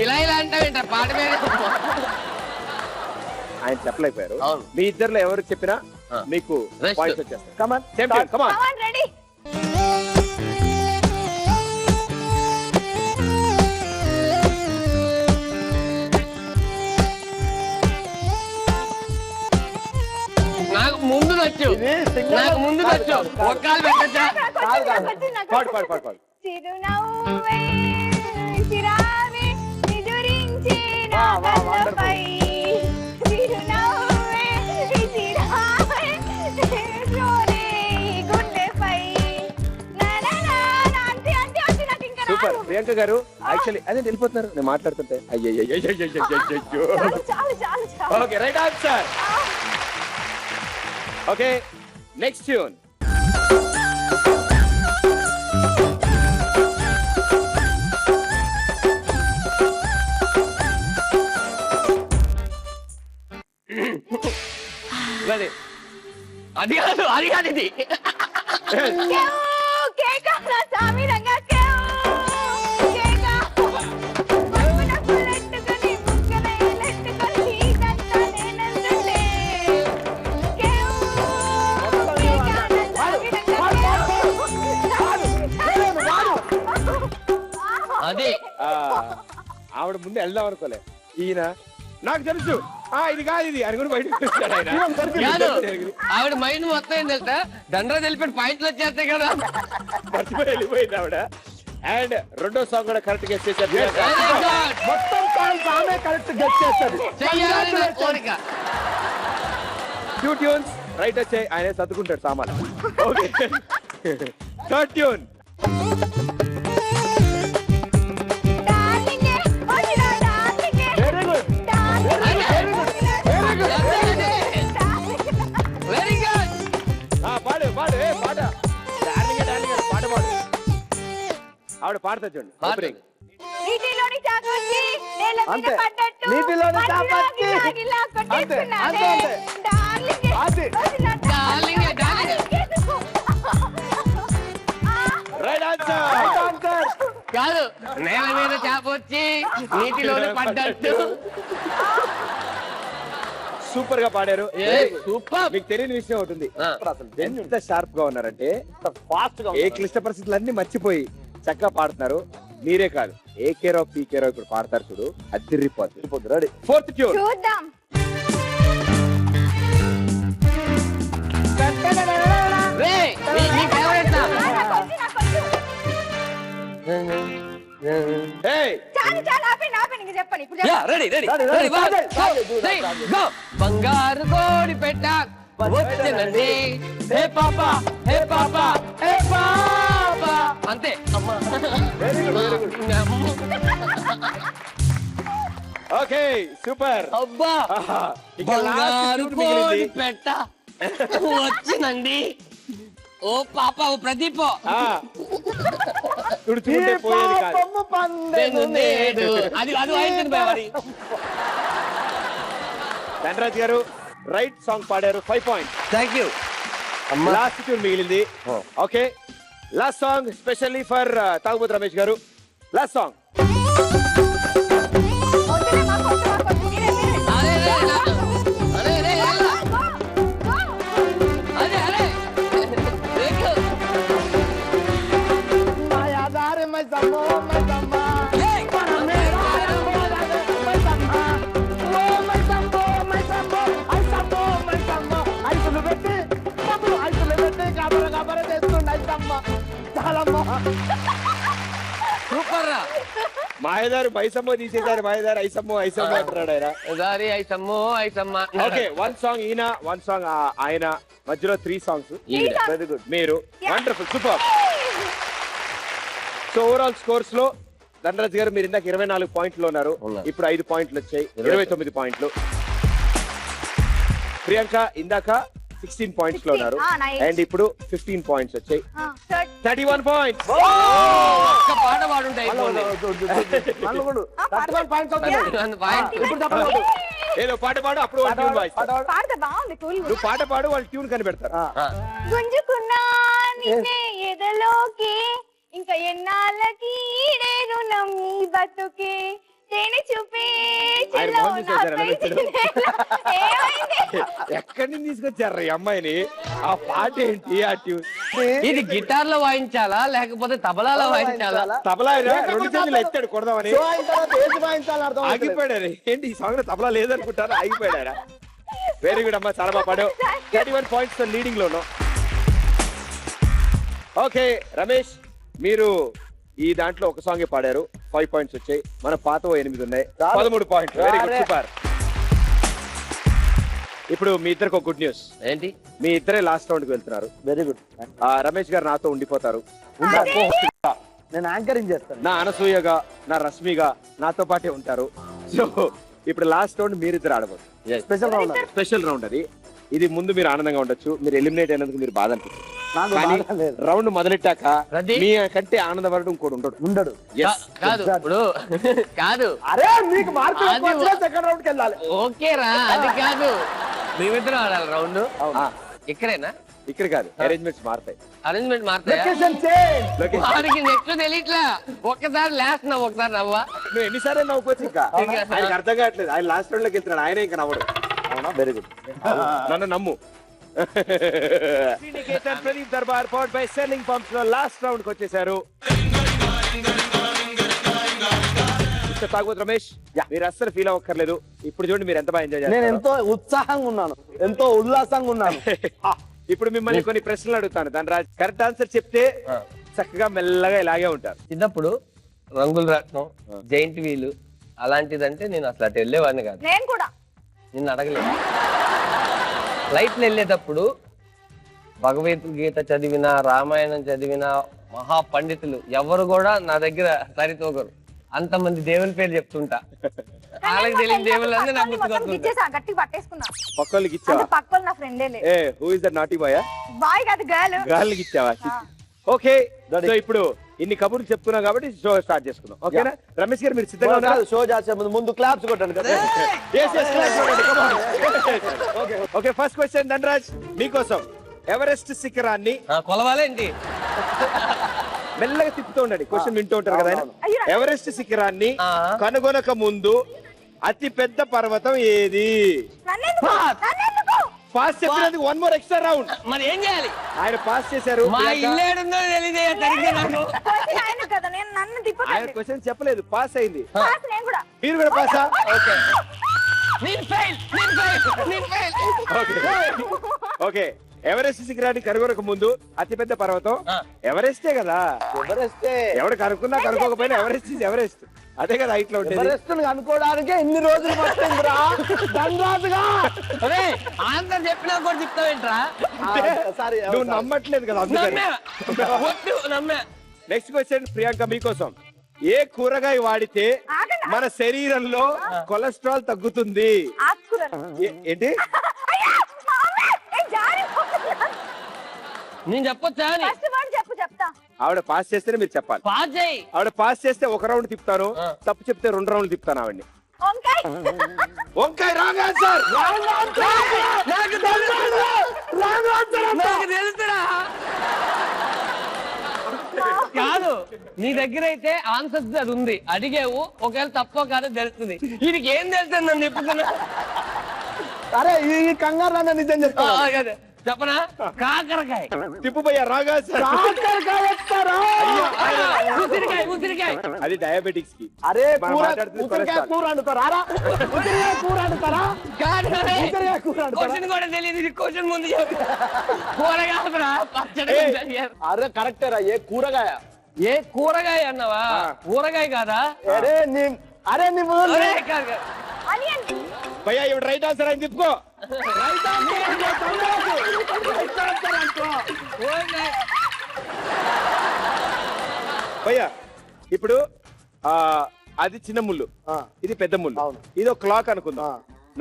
D: ఇలా అంటావేంట పాట మీద.
C: ఆయన చెప్పలేకపోయారు.
D: అవును.
C: మీ ఇద్దరులో ఎవరు చెప్పినా మీకు
D: Rest.
C: పాయింట్స్ వచ్చేస్తాయి.
B: Come on,
C: Same
B: start.
C: tune, come on.
E: Come on, ready?
D: నాకు ముందు నచ్చు
B: ఇది single
D: నాకు ముందు
B: కాదు,
D: నచ్చు
B: కాదు, కాదు.
D: ఒక్కలు పెట్టచ్చా
C: పాడు.
E: చిరునవ్వే చిరావే నిదురించే నా
B: వా, వా,
E: కళ్ళపై. చిరునవ్వే చిరావే జోరే ఈ గుండెపై. నా నా నా నా అంతే నాకు ఇంకా
C: సూపర్
E: రాదు.
C: ప్రియాంక గారు యాక్చువల్లీ అదే వెళ్ళిపోతున్నారు నేను మాట్లాడుతుంటే అయ్యో
E: చాలు
C: okay right answer okay next tune
D: అది కాదు ఇది
E: కేక నా సామి రంగా కేక పరుగున పుల్లెట్టుకొని ముక్కన ఎలెట్టుకొని ఇదంతా నేనందులే కేక నా సామి రంగా
D: అది
C: ఆవిడ ముందు వెళ్దాం అనుకోలే ఈయన నాకు తెలుసు ఇది కాదు ఇది అని కూడా బయటకు చూస్తాడు ఆయన.
D: కాదు ఆవిడ మైండ్ మొత్తం ఏం తెలుసా దండ్రా తెలిపి పాయింట్లు వచ్చేస్తాయి కదా
C: మర్చిపోయి వెళ్ళిపోయింది ఆవిడ అండ్ రెండో సాంగ్ కూడా కరెక్ట్ గా చేశారు
D: Very good.
B: మొత్తం సాంగ్స్ ఆమె కరెక్ట్ గెస్ చేస్తుంది.
D: చెయ్యాలి నా కోరిక
C: 2 ట్యూన్స్ రైట్ వచ్చాయి ఆయన సర్దుకుంటాడు సామాన్ ఓకే థర్డ్ ట్యూన్
E: డార్లింగే ఓడిరా డార్లింగే
B: Very good.
D: వెరీ గుడ్
C: పాడు పాడు డార్లింగ్ పాట పాడు ఆవిడ పాడతా చూడండి opening.
E: నీటిలోని చాకొచ్చి నేల మీద
B: అంతే.
E: పడ్డట్టు
B: నీటిలోని చాకొచ్చి.
E: గిలా కొట్టేస్తున్నాడే.
B: అంతే, అంతే.
E: డార్లింగే,
B: అది.
E: వదిలా
D: డార్లింగే, డార్లింగే.
C: Right answer
B: Right answer.
D: కాదు నేల మీద చేప వచ్చి నీటిలోనే పడ్డట్టు
C: సూపర్ గా పాడారు
D: సూపర్
C: మీకు తెలియని విషయం ఒకటి ఉంది
B: అసలు genuine.
C: ఎంత షార్ప్ గా ఉన్నారంటే
B: ఫాస్ట్ గా
C: ఏ క్లిష్ట పరిస్థితులన్నీ మర్చిపోయి చక్కగా పాడుతున్నారు మీరే కాదు A care of P care of ఇప్పుడు పాడతారు చూడు అదిరిపోతుంది రెడీ ఫోర్త్ ట్యూన్
E: చూద్దాం.
D: రే నీ ఫేవరెట్
E: నాకొద్దు.
C: ఏయ్
E: చాలు ఆపండి ఇంక చెప్పండి ఇప్పుడు
D: యా
E: చెప్పండి.
D: Ready
B: Ready.
D: గో బంగారు కోడి పెట్ట వచ్చినండి హే పాప హే పాప హే పాప అంతే అమ్మా
C: ఓకే సూపర్
D: అబ్బా బంగారు కోడి పెట్ట వచ్చినండి ఓ పాప ఓ ప్రదీప్
C: తుడుచుకుంటే పోయేది కాదు
B: కొమ్ము పందెను
D: నేడు అది అది వాయించండి భయ మరి
C: ధనరాజ్ గారు రైట్ సాంగ్ పాడారు 5 points
D: thank you
C: last tune మిగిలింది okay last song specially for Thagubothu Ramesh గారు లాస్ట్ సాంగ్
E: వద్దులే, మాకొద్దు. మీరే.
D: అరే రే అరే రే
E: Go, go.
D: అరే అరే
B: మాయాదారి మైసమ్మో మైసమ్మా ఐసులు పెట్టి గబర చేస్తుండే ఐసమ్మ చాలమ్మా.
D: సూపర్ రా
C: మాయదారు మైసమ్మో తీసేసారు మాయదారు ఐసమ్మో అంటున్నాడు ఆయన
D: దారి ఐసమ్మో ఐసమ్మ
C: ఓకే 1 సాంగ్ ఈయన 1 సాంగ్ ఆయన మధ్యలో 3 సాంగ్స్ వెరీ గుడ్ మీరు wonderful super so overall scores లో ధనరాజ్ గారు మీరు ఇందాక 24 పాయింట్లు ఉన్నారు ఇప్పుడు 5 పాయింట్లు వచ్చాయి 29 పాయింట్లు ప్రియాంక ఇందాక 16 పాయింట్స్ లో ఉన్నారు అండ్ ఇప్పుడు 15 పాయింట్స్ వచ్చాయి 31 పాయింట్స్
D: ఒక్క పాట పాడుంటే అయిపోయింది
B: వాళ్ళు కూడా 31 points అవుతున్నాయి.
D: పాయింట్
B: ఇప్పుడు చెప్పండి.
C: ఏదో పాట పాడు అప్పుడు వాళ్ళు ట్యూన్ వాయిస్తారు
E: పాడితే బాగుంది కూల్
C: నువ్వు పాట పాడు వాళ్ళు ట్యూన్ కనిపెడతారు
E: గుంజుకున్నా నిన్నే ఎదలోకి ఇంకా ఎన్నాళ్ళకి రుణం నీ బతుకే తేనె చూపే
C: ఆయన
E: నీళ్ళు
C: మోహన్ చూసారా
E: నా face ఏమైంది
C: ఎక్కడి నుంచి తీసుకొచ్చారు ఈ అమ్మాయిని? ఆ పాట ఏంటి? ఆ ట్యూన్
D: ఇది గిటార్ లో వాయించాలా లేకపోతే తబలాలో వాయించాలా?
C: తబలా ఆయన రెండు చేతులు ఎత్తాడు కొడదామని
B: షో అయిన తర్వాత ఏది వాయించాలో అర్థం అవుతలేదు.
C: ఆగిపోయాడు. ఏంటి ఈ సాంగ్ లో తబలా లేదనుకుంటారా? ఆగిపోయాడా? వెరీ గుడ్ అమ్మా, చాలా బాగా పాడావు. 31 పాయింట్స్ తో లీడింగ్ లోను. ఓకే రమేష్, మీరు ఈ దాంట్లో ఒక సాంగ్ పాడారు, 5 పాయింట్స్ వచ్చాయి. మన పాత 8 ఉన్నాయి, 13 పాయింట్స్. Very good, super. ఇప్పుడు మీ ఇద్దరికి ఒక గుడ్ న్యూస్.
D: ఏంటి?
C: మీ ఇద్దరే లాస్ట్ రౌండ్ కి వెళ్తున్నారు.
B: Very good.
C: రమేష్ గారు నాతో ఉండిపోతారు.
B: నేను యాంకరింగ్ చేస్తాను.
C: నా అనసూయగా, నా రశ్మిగా నాతో పాటే ఉంటారు. సో ఇప్పుడు లాస్ట్ రౌండ్ మీరిద్దరు ఆడబోదు.
B: స్పెషల్ రౌండ్
C: స్పెషల్ రౌండ్ అది. ఇది ముందు మీరు ఆనందంగా ఉండొచ్చు, మీరు ఎలిమినేట్ అయినందుకు మీరు బాధ అనిపిస్తుంది.
B: నాకు
C: కానీ
B: బాధ లేదు.
C: రౌండ్ మొదలెట్టాక
D: ప్రదీప్.
C: మీ కంటే ఆనందపడడం ఇంకోటి
B: ఉండడు.
C: Yes.
D: కాదు ఇప్పుడు కాదు.
B: అరే మీకు మార్కులు
D: అది-
B: ఎక్కువ వచ్చినా సెకండ్ రౌండ్ కి వెళ్ళాలి.
D: ఓకే రా, అది కాదు. మేమిద్దరం ఆడాలి రౌండ్.
C: ఆ,
D: ఇక్కడేనా?
C: ఇక్కడ కాదు, అరేంజ్మెంట్స్ మారుతాయి.
D: అరేంజ్మెంట్ మారుతాయా?
B: Location change.
C: Location.
D: వాడికి నెక్స్ట్ తెలియట్లా. ఒక్కసారి లాస్ట్ నవ్వు, ఒకసారి నవ్వా.
C: నువ్వు ఎన్నిసార్లు నవ్వుకోవచ్చు ఇంకా? ఆయనకి అర్థం కావట్లేదు. ఆయన లాస్ట్ రౌండ్ లోకి వెళ్తున్నాడు, ఆయన ఇంకా నవ్వడు.
B: అవునా? Very good.
C: నన్ను నమ్ము. Pradeep Darbar powered by sterling pumps లో లాస్ట్ రౌండ్ కి వచ్చేసారు. తాగుబోతు రమేష్, మీరు అస్సలు ఫీల్ అవ్వక్కర్లేదు. ఇప్పుడు చూడండి మీరు ఎంత బాగా ఎంజాయ్
B: నేను
C: చేస్తారు.
B: ఎంతో ఉత్సాహంగా ఉన్నాను, ఎంతో ఉల్లాసంగా ఉన్నాను.
C: ఇప్పుడు మిమ్మల్ని కొన్ని ప్రశ్నలు అడుగుతాను. దాని కరెక్ట్ ఆన్సర్ చెప్తే చక్కగా మెల్లగా ఇలాగే ఉంటారు.
D: చిన్నప్పుడు రంగుల రత్నం, జైంట్ వీలు అలాంటిదంటే నేను అసలు అటు వెళ్ళేవాడిని కాదు.
E: నేను కూడా
D: నిన్ను అడగలేదు. ఫ్లైట్లు వెళ్ళేటప్పుడు భగవద్గీత చదివిన, రామాయణం చదివిన మహా పండితులు ఎవరు కూడా నా దగ్గర సరితూగరు. అంతమంది దేవుని పేరు చెప్తుంటా. వాళ్ళకి తెలియని దేవుళ్ళు అన్నీ నాకు గుర్తుకొస్తుంటాయి.
E: ఇచ్చేసా, గట్టిగా పట్టేసుకున్నా.
C: పక్కలకి ఇచ్చావా?
E: పక్కన నా ఫ్రెండే లేదు.
C: ఏ who is the naughty boy?
E: Boy కాదు, గర్ల్.
C: గాలికి ఇచ్చావా? ఓకే, సో ఇప్పుడు ఇన్ని కబుర్లు చెప్తున్నాం కాబట్టి షో స్టార్ట్ చేసుకుందాం. ఓకేనా? రమేష్ గారు మీరు సిద్ధంగా ఉన్నారు?
B: షో చేసే ముందు క్లాప్స్ కొట్టండి కదా.
C: ఓకే, ఫస్ట్ క్వశ్చన్ ధనరాజ్ మీకోసం. ఎవరెస్ట్ శిఖరాన్ని
D: కొలవాలేంటి?
C: మెల్లగా తిప్పుతూ ఉండండి, క్వశ్చన్ వింటూ ఉంటారు కదా ఆయన.
E: అయ్యో.
C: ఎవరెస్ట్ శిఖరాన్ని కనుగొనక ముందు అతి పెద్ద పర్వతం ఏది?
E: నన్నెందుకు? నన్నెందుకు?
C: పాస్ చెప్పినందుకు 1 more extra round.
D: మరి ఏం చేయాలి?
C: ఆయన పాస్ చేశారు.
D: మా ఇల్లు ఏడుందో తెలియదే సరిగ్గా నాకు.
E: అది ఆయన కదా, నేను నన్ను
C: ఆయన
E: తిప్పుతాను.
C: క్వశ్చన్ చెప్పలేదు, పాస్ అయింది.
E: పాస్ నేను కూడా.
C: మీరు కూడా పాసా?
D: ఓకే. నేను ఫెయిల్, నేను ఫెయిల్, నేను ఫెయిల్.
C: ఓకే, ఎవరెస్ట్ శిఖరాన్ని కనుగొనక ముందు అతిపెద్ద పర్వతం ఎవరెస్టే కదా.
B: ఎవరెస్టే.
C: ఎవడు కనుక్కున్నా కనుక్కోకపోయినా ఎవరెస్ట్ is ఎవరెస్ట్. అదే కదా హైట్ లో ఉండేది.
B: ఎవరెస్ట్ అనుకోవడానికి ఎన్ని రోజులు పట్టిందిరా ధనరాజుగా.
D: అరే ఆన్సర్ చెప్పినా కూడా చెప్తావేంట్రా?
B: సారీ,
C: నువ్వు నమ్మట్లేదు కదా అందుకని.
D: నమ్మా వద్దు, నమ్మా.
C: నెక్స్ట్ క్వశ్చన్ ప్రియాంక మీకోసం. ఏ కూరగాయ వాడితే
E: ఆగండి.
C: మన శరీరంలో కొలెస్ట్రాల్ తగ్గుతుంది?
E: ఆకుకూరలు.
C: ఏంటి?
E: అయ్యా, మామే, ఏ జారిపోతున్నా.
D: నేను చెప్పొచ్చా అని?
E: ఫస్ట్ వర్డ్ చెప్పు, చెప్తా.
C: ఆవిడ పాస్ చేస్తేనే మీరు చెప్పాలి.
D: పాస్ చేయి.
C: ఆవిడ పాస్ చేస్తే 1 రౌండ్ తిప్పుతాను, తప్పు చెప్తే 2 రౌండ్లు తిప్పుతాను ఆవిడ్ని.
E: వంకాయ.
C: వంకాయ రాంగ్ ఆన్సర్.
D: నాకు తెలుసురా. కాదు, నీ దగ్గర అయితే ఆన్సర్ అది ఉంది, అడిగేవు, ఒకవేళ తప్పో కాదో తెలుస్తుంది. వీడికి ఏం తెలుస్తుంది నన్ను చెప్పుతున్నా.
B: అరే ఈ కంగారు నన్ను నిజం చెప్తా.
D: చెప్పనా? కాకరకాయ.
C: తిప్పుపోయా రాంగ్ ఆన్సర్.
D: ఉసిరికాయ, ఉసిరికాయ.
C: అది డయాబెటిక్స్ కి.
B: అరే
C: మనం
B: కూర
C: మాట్లాడుతుంది
B: ఉసిరికాయ
C: కొలెస్ట్రాల్.
B: కూర అంటారా? ఉసిరికాయ కూర అంటారా?
D: కాదు,
B: ఉసిరికాయ కూర అంటారా?
D: క్వశ్చన్ కూడా తెలియదు. ఇది క్వశ్చన్ ముందు చెప్పు. కూరగాయరా, పచ్చడి తెలియదు.
B: అరే కరెక్టేరా. ఏ కూరగాయ?
D: ఏ కూరగాయ అన్నావా? కూరగాయ కాదా?
B: అరే అరే నువ్వు
D: ఒరే, కాదు, కాదు.
E: ఆనియన్.
C: భయ్యా ఇవి రైట్ ఆన్సర్ అని తిప్పుకో. భయ్యా ఇప్పుడు అది చిన్న ముళ్ళు, ఇది పెద్ద ముళ్ళు.
B: అవును.
C: ఇది ఒక క్లాక్ అనుకుందాం.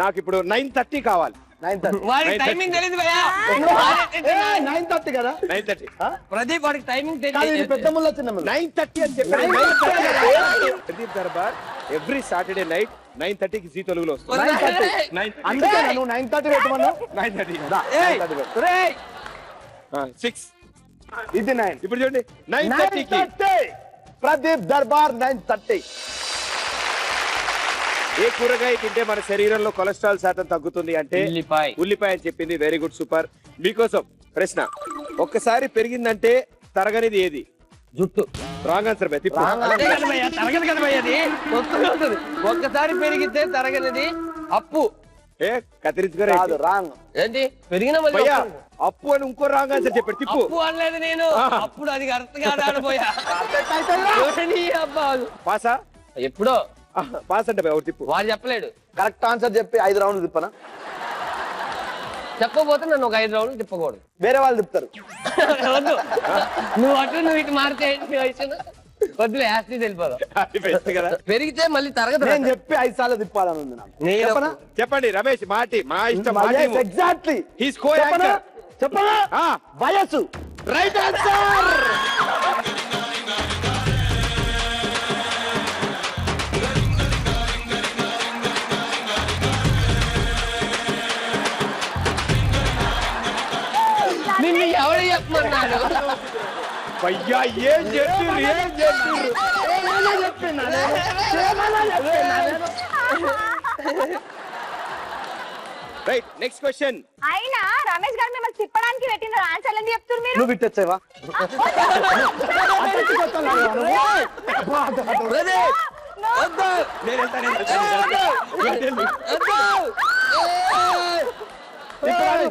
C: నాకు ఇప్పుడు 9:30 కావాలి.
B: 9:30.
D: వాడికి టైమింగ్ తెలియదు భయ్యా.
B: 9:30 కదా?
C: 9:30.
D: ప్రదీప్ వాడికి టైమింగ్
B: కాదు, ఇది
D: తెలియదు.
B: పెద్ద ముళ్ళ చిన్న ముళ్ళ.
C: 9:30 అని చెప్పాను. 9:30. Pradeep Darbar every Saturday night 9:30కి జీ తెలుగులో వస్తుంది.
B: 9:30. అందుకే నువ్వు 9:30 పెట్టమను.
C: 9:30.
B: 9:30 పెట్టు.
C: 6.
B: ఇది 9.
C: ఇప్పుడు చూడండి 9:30కి.
B: 9:30. ప్రదీప్ దర్బార్ 9:30.
C: ఏ కూరగాయ తింటే మన శరీరంలో కొలెస్ట్రాల్ శాతం తగ్గుతుంది అంటే ఉల్లిపాయ అని చెప్పింది. Very good, super. మీకోసం ప్రశ్న. ఒక్కసారి పెరిగిందంటే తరగనిది ఏది?
D: జుట్టు.
C: Wrong answer.
D: తరగదు కదా భయ్య, అది వస్తూనే ఉంటుంది. ఒక్కసారి పెరిగితే తరగనిది అప్పు.
C: ఏ కత్తిరించుకోరా?
B: రాంగ్.
D: ఏంటి పెరిగిన
C: అప్పు అని ఇంకో రాంగ్ ఆన్సర్ చెప్పాడు. తిప్పు.
D: అప్పు అనలేదు నేను. అప్పుడు అది అర్థం కాదు ఆడపోయా.
C: పాసా?
D: ఎప్పుడో
C: పాస్ అంటే ఎవరు తిప్పు?
D: వాడు చెప్పలేడు.
B: కరెక్ట్ ఆన్సర్ చెప్పి 5 రౌండ్లు తిప్పనా?
D: చెప్పబోతే నన్ను ఒక 5 రౌండ్లు తిప్పకూడదు.
B: వేరే వాళ్ళు తిప్పుతారు.
D: వద్దు. నువ్వు అటు నువ్వు ఇటు మారితే వద్దులే, యాస్టీ వెళ్ళిపోదాం. పెరిగితే మళ్ళీ తరగదు.
B: నేను చెప్పి 5 సార్లు తిప్పాలని ఉంది నాకు.
C: చెప్పండి రమేష్. మా ఇష్టం.
B: ఎగ్జాక్ట్లీ. చెప్పనా? వయసు.
C: Right answer.
D: నిన్ను ఎవరు చెప్పమన్నాడు?
C: భయ్యా ఏం చెప్తున్నారు? Right, next question.
E: అయినా రమేష్ గారు మిమ్మల్ని తిప్పడానికి పెట్టిన ఆన్సర్లు ఎందుకు చెప్తున్నారు మీరు?
B: నువ్వు పెట్టొచ్చావా?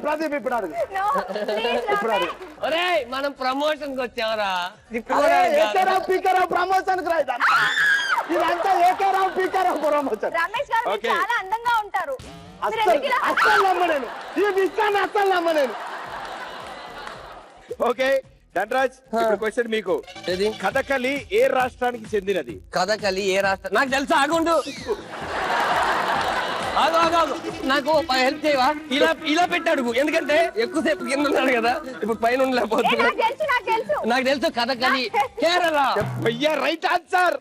B: ప్రదీప్ ఇప్పుడు అడుగు.
D: మనం ప్రమోషన్ కి వచ్చావరా?
B: ప్రమోషన్ ఇదంతా ఏకేరావు పీకారావు ప్రమోషన్.
E: రమేష్ గారు మీరు చాలా అందంగా ఉంటారు.
B: అస్సలు నమ్మలేను ఈ విషయాన్ని, అస్సలు నమ్మలేను.
C: ఓకే ధనరాజ్, ఇప్పుడు క్వశ్చన్ మీకు. కథకళి ఏ రాష్ట్రానికి చెందినది?
D: కథకళి ఏ రాష్ట్రం? నాకు తెలుసు. ఆగుండు. నాకు హెల్ప్ చేయవా? ఇలా పెట్టాడు, ఎందుకంటే ఎక్కువసేపు కింద ఉన్నాడు కదా, ఇప్పుడు పైన ఉండలేకపోతున్నా. నాకు తెలుసు కథకళి కేరళ.
C: భయ్యా రైట్ ఆన్సర్.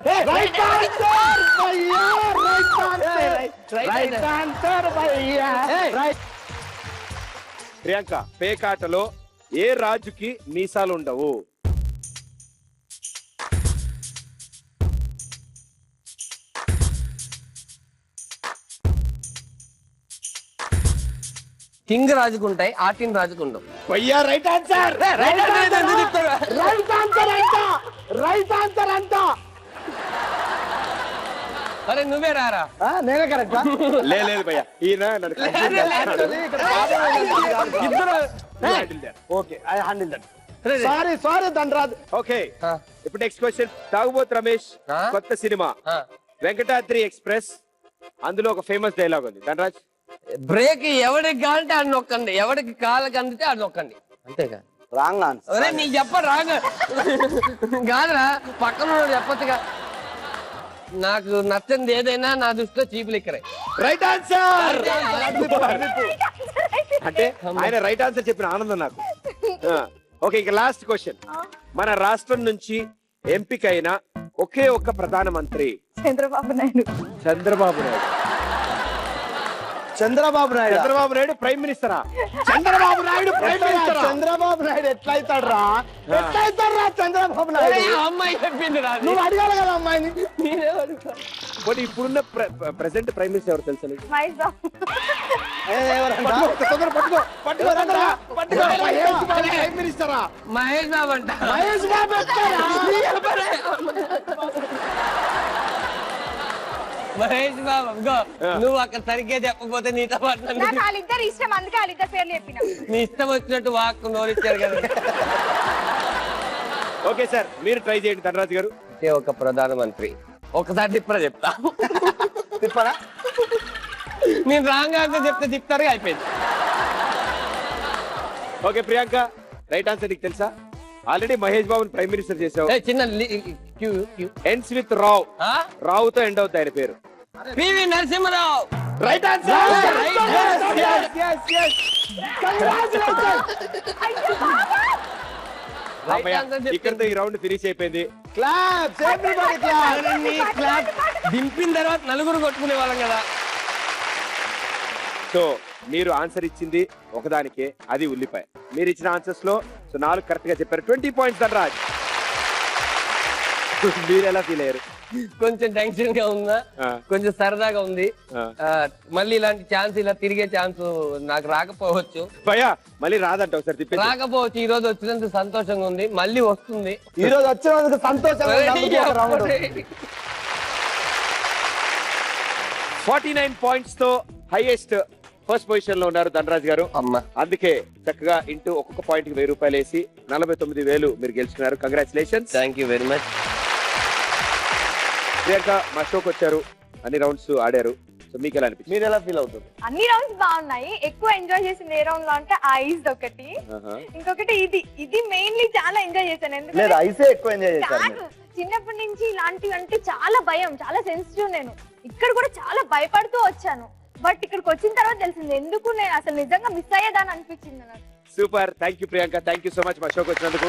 C: ప్రియాంక, పేకాటలో ఏ రాజుకి మీసాలు ఉండవు?
D: కింగ్ రాజుకుంటాయి, ఆటిన్ రాజుకుంటాం.
C: భయ్యా రైట్ ఆన్సర్.
B: రైట్ ఆన్సర్ అంట.
D: అరే నువ్వే రారా?
B: నేనే కరెక్ట్.
C: లేదు భయ్యా, ఈయన
B: okay, I handle that. Sorry Dhanraj.
C: Okay, ఇప్పుడు నెక్స్ట్ క్వశ్చన్. తాగుబోతు రమేష్ కొత్త సినిమా వెంకటాద్రి ఎక్స్ప్రెస్, అందులో ఒక ఫేమస్ డైలాగ్ ఉంది. ధనరాజ్,
D: బ్రేక్ ఎవరికి కావాలంటే ఆడు నొక్కండి, ఎవరికి కాళ్ళకి అందితే ఆడు నొక్కండి, అంతేగా?
B: Wrong answer.
D: అరే నీకు చెప్ప రాంగ్ కాదురా, పక్కన చెప్పచ్చుగా. నాకు నచ్చింది ఏదైనా నా దృష్టిలో చీపులు ఇక్కరే.
C: Right answer. అంటే ఆయన రైట్ ఆన్సర్ చెప్పిన ఆనందం నాకు. ఓకే, ఇక లాస్ట్ క్వశ్చన్. మన రాష్ట్రం నుంచి ఎంపికైన ఒకే ఒక్క ప్రధానమంత్రి?
E: చంద్రబాబు నాయుడు.
C: చంద్రబాబు నాయుడు.
B: చంద్రబాబు నాయుడు.
C: చంద్రబాబు నాయుడు ప్రైమ్ మినిస్టరా? చంద్రబాబు నాయుడు ప్రైమ్ మినిస్టరా?
B: చంద్రబాబు నాయుడు ఎట్లయితాడ్రా? ఎట్లయితాడ్రా చంద్రబాబు నాయుడు?
D: అమ్మాయి చెప్పింది రా,
B: నువ్వు అడగాలి కదా అమ్మాయిని.
C: బట్ ఇప్పుడున్న ప్రెసెంట్ ప్రైమ్ మినిస్టర్ ఎవరు తెలుసా?
E: మహేష్ బాబు.
C: ప్రైమ్ మినిస్టరా?
D: మహేష్ బాబు అంట.
B: మహేష్ బాబు
D: మహేష్ బాబు నువ్వు అక్కడ సరిగ్గా చెప్పకపోతే నీతో పాటు
E: నాకు వాళ్ళిద్దరు ఇష్టం, అందుకే వాళ్ళిద్దరు పేర్లు చెప్పిన.
D: నీ ఇష్టం వచ్చినట్టు వాక్ నోరిచ్చారు కదా.
C: ఓకే సార్, మీరు ట్రై చేయండి ధనరాజ్ గారు.
D: ఒక ప్రధానమంత్రి ఒకసారి తిప్పరా చెప్తా.
B: తిప్పరా?
D: నేను రాంగ్ ఆన్సర్ చెప్తే తిప్పుతారు, అయిపోయింది.
C: ఓకే ప్రియాంక, రైట్ ఆన్సర్ నీకు తెలుసా? ఆల్రెడీ మహేష్ బాబుని ప్రైమ్ మినిస్టర్ చేసావు.
D: చిన్న
C: ఎండ్స్ విత్ రావ్. రావుతో ఎండ్ అవుతాయి ఆయన పేరు.
D: పివి నరసింహరావు.
C: Right answer. ఇక్కడతో ఈ రౌండ్ ఫినిష్ అయిపోయింది.
B: Claps, everybody clap.
D: దింపిన తర్వాత నలుగురు కొట్టుకునే వాళ్ళం కదా.
C: సో మీరు ఆన్సర్ ఇచ్చింది ఒకదానికే, అది ఉల్లిపాయ. మీరు ఇచ్చిన ఆన్సర్స్ లో 4 కరెక్ట్ గా చెప్పారు. 20 పాయింట్స్ ధనరాజ్. మీరు ఎలా ఫీల్ అయ్యారు?
D: కొంచెం టెన్షన్ గా ఉందా, కొంచెం సరదాగా ఉంది. మళ్ళీ ఇలాంటి ఛాన్స్, ఇలా తిరిగే ఛాన్స్ నాకు రాకపోవచ్చు.
C: భయ్యా మళ్ళీ రాదంట, ఒకసారి తిప్పి
D: రాకపోవచ్చు. ఈ రోజు వచ్చినందుకు సంతోషంగా ఉంది, మళ్ళీ వస్తుంది.
B: ఈ రోజు వచ్చినందుకు సంతోషంగా
C: 49 పాయింట్స్ తో హైయెస్ట్ ఫస్ట్ పొజిషన్ లో ఉన్నారు ధనరాజ్ గారు. అందుకే చక్కగా ఇంటూ ఒక్కొక్క పాయింట్ కి 1000 రూపాయలు వేసి 49,000 మీరు గెలుచుకున్నారు. Congratulations.
D: Thank you very much.
C: Priyanka మా షోకి వచ్చారు, అన్ని రౌండ్స్ ఆడారు. సో మీకు ఎలా అనిపించింది?
B: మీరు ఎలా ఫీల్ అవుతుంది?
E: అన్ని రౌండ్స్ బాగున్నాయి. ఎక్కువ ఎంజాయ్ చేసింది ఏ రౌండ్ లో అంటే ఐస్ ఒకటి, ఇంకొకటి ఇది మెయిన్లీ చాలా ఎంజాయ్ చేశాను.
B: లేదు
E: ఎందుకంటే
B: ఐసే ఎక్కువ ఎంజాయ్ చేశారు.
E: కాదు, చిన్నప్పటి నుంచి ఇలాంటివి అంటే చాలా భయం, చాలా సెన్సిటివ్. నేను ఇక్కడ కూడా చాలా భయపడుతూ వచ్చాను. బట్ ఇక్కడికి వచ్చిన తర్వాత తెలిసింది ఎందుకు నేను అసలు నిజంగా మిస్ అయ్యేదాన్ని అనిపించింది నాకు.
C: Super. Thank you Priyanka, thank you so much మా షోకి వచ్చినందుకు.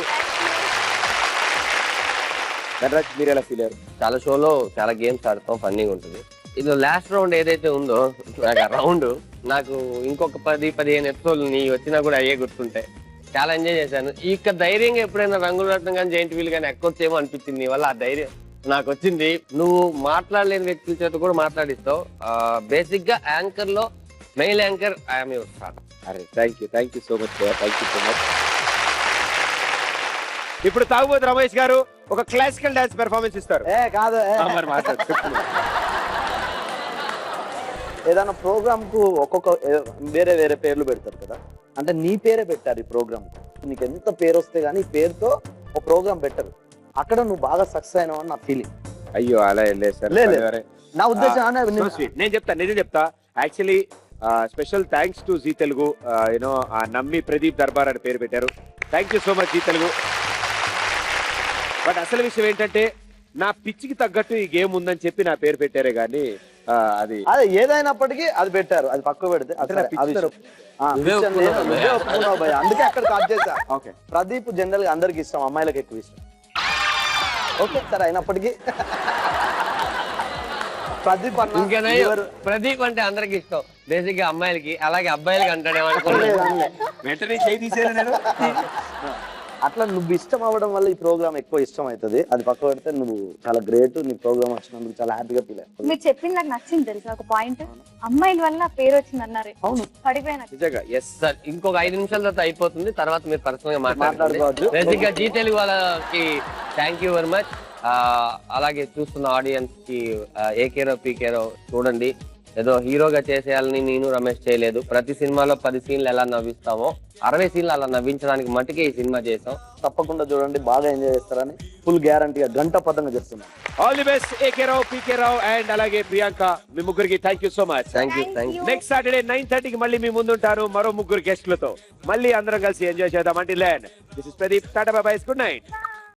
C: ధనరాజ్ మీరు ఎలా ఫీల్ అయ్యారు?
D: చాలా షోలో చాలా గేమ్స్ ఆడతాం, ఫన్నీగా ఉంటుంది. ఇది లాస్ట్ రౌండ్ ఏదైతే ఉందో, నాకు ఆ రౌండ్ నాకు ఇంకొక 10-15 ఎపిసోడ్లు నీ వచ్చినా కూడా అయ్యే గుర్తుంటాయి. చాలా ఎంజాయ్ చేశాను. ఇక ధైర్యంగా ఎప్పుడైనా రంగులరత్నం కానీ జైంట్ వీల్ కానీ ఎక్కొచ్చేమో అనిపించింది. నీ వల్ల ఆ ధైర్యం నాకు వచ్చింది. నువ్వు మాట్లాడలేని వ్యక్తుల చేత కూడా మాట్లాడిస్తావు. బేసిక్ గా యాంకర్ లో male anchor I'm your star.
C: అరే thank you so much, thank you so much. ఇప్పుడు తాగుబోతు రమేష్ గారు ఒక క్లాసికల్ డాన్స్ పెర్ఫార్మెన్స్ ఇస్తారు.
B: కాదు
C: మరి మాట్లాడు.
B: ఏదైనా ప్రోగ్రామ్ కు ఒక్కొక్క వేరే వేరే పేర్లు పెడతారు కదా, అంటే నీ పేరే పెట్టారు ఈ ప్రోగ్రామ్. నీకు ఎంత పేరు వస్తే గానీ ఈ పేరుతో ఒక ప్రోగ్రామ్ పెట్టరు. అక్కడ నువ్వు బాగా సక్సెస్ అయినావు అని నా ఫీలింగ్.
C: అయ్యో అలా వెళ్ళలేదు సార్.
B: నా ఉద్దేశం
C: నేను చెప్తా, నిజం చెప్తా. Actually special thanks to Zee Telugu. You know నమ్మి ప్రదీప్ దర్బార్ అని పేరు పెట్టారు. Thank you so much Zee Telugu. But అసలు విషయం ఏంటంటే నా పిచ్చికి తగ్గట్టు ఈ గేమ్ ఉందని చెప్పి నా పేరు పెట్టారే గానీ అది
B: అదే ఏదైనప్పటికీ అది పెట్టారు. అది పక్క పెడితే అందుకే అక్కడ కట్ చేశా.
C: ఓకే,
B: ప్రదీప్ జనరల్ గా అందరికి ఇష్టం, అమ్మాయిలకు ఎక్కువ ఇష్టం. ఓకే సరే, అయినప్పటికీ ప్రదీప్
D: ప్రదీప్ అంటే అందరికి ఇష్టం, బేసిక్ గా అమ్మాయిలకి, అలాగే అబ్బాయిలకి అంటాడేమో అనుకోలేదు.
C: వెంటనే చేయి తీసేది నేను.
B: అట్లా నువ్వు ఇష్టం అవ్వడం వల్ల ఈ ప్రోగ్రామ్ ఎక్కువ ఇష్టం అవుతుంది. అది పక్క పెడితే నువ్వు చాలా గ్రేట్. నీ ప్రోగ్రామ్ వచ్చినందుకు చాలా హ్యాపీగా ఫీల్ అయ్యాను.
E: మీరు చెప్పింది నాకు నచ్చింది తెలుసా ఒక పాయింట్, అమ్మాయిల వల్ల పేరు వచ్చింది అన్నారు.
B: అవును,
E: పడిపోయినా
C: నిజంగా. ఎస్
D: సార్, ఇంకొక 5 నిమిషాల తర్వాత అయిపోతుంది. తర్వాత మీరు పర్సనల్ గా
B: మాట్లాడుకోవచ్చు.
D: బేసిక్ గా జీ తెలుగు వాళ్ళకి థ్యాంక్ యూ వెరీ మచ్. అలాగే చూస్తున్న ఆడియన్స్ కి ఏకేరో పీకేరో చూడండి. ఏదో హీరోగా చేసేయాలని నేను రమేష్ చేయలేదు. ప్రతి సినిమాలో 10 సీన్లు ఎలా నవ్విస్తామో 60 సీన్లు అలా నవ్వించడానికి మట్టుకే ఈ సినిమా చేసాం.
B: తప్పకుండా చూడండి, బాగా ఎంజాయ్ చేస్తారని ఫుల్ గ్యారంటీగా గంటపదంగా చేస్తున్నాను.
C: All the best AK Rao, PK Rao and అలాగే ప్రియాంక, మీ ముగ్గురికి thank you so much.
D: Thank you.
C: Next Saturday 9:30కి మళ్ళీ మీ ముందుంటారు మరో 3 గెస్ట్లతో. మళ్ళీ అందరం కలిసి ఎంజాయ్ చేద్దాం. Until then, this is Pradeep. Tata bye bye, good night.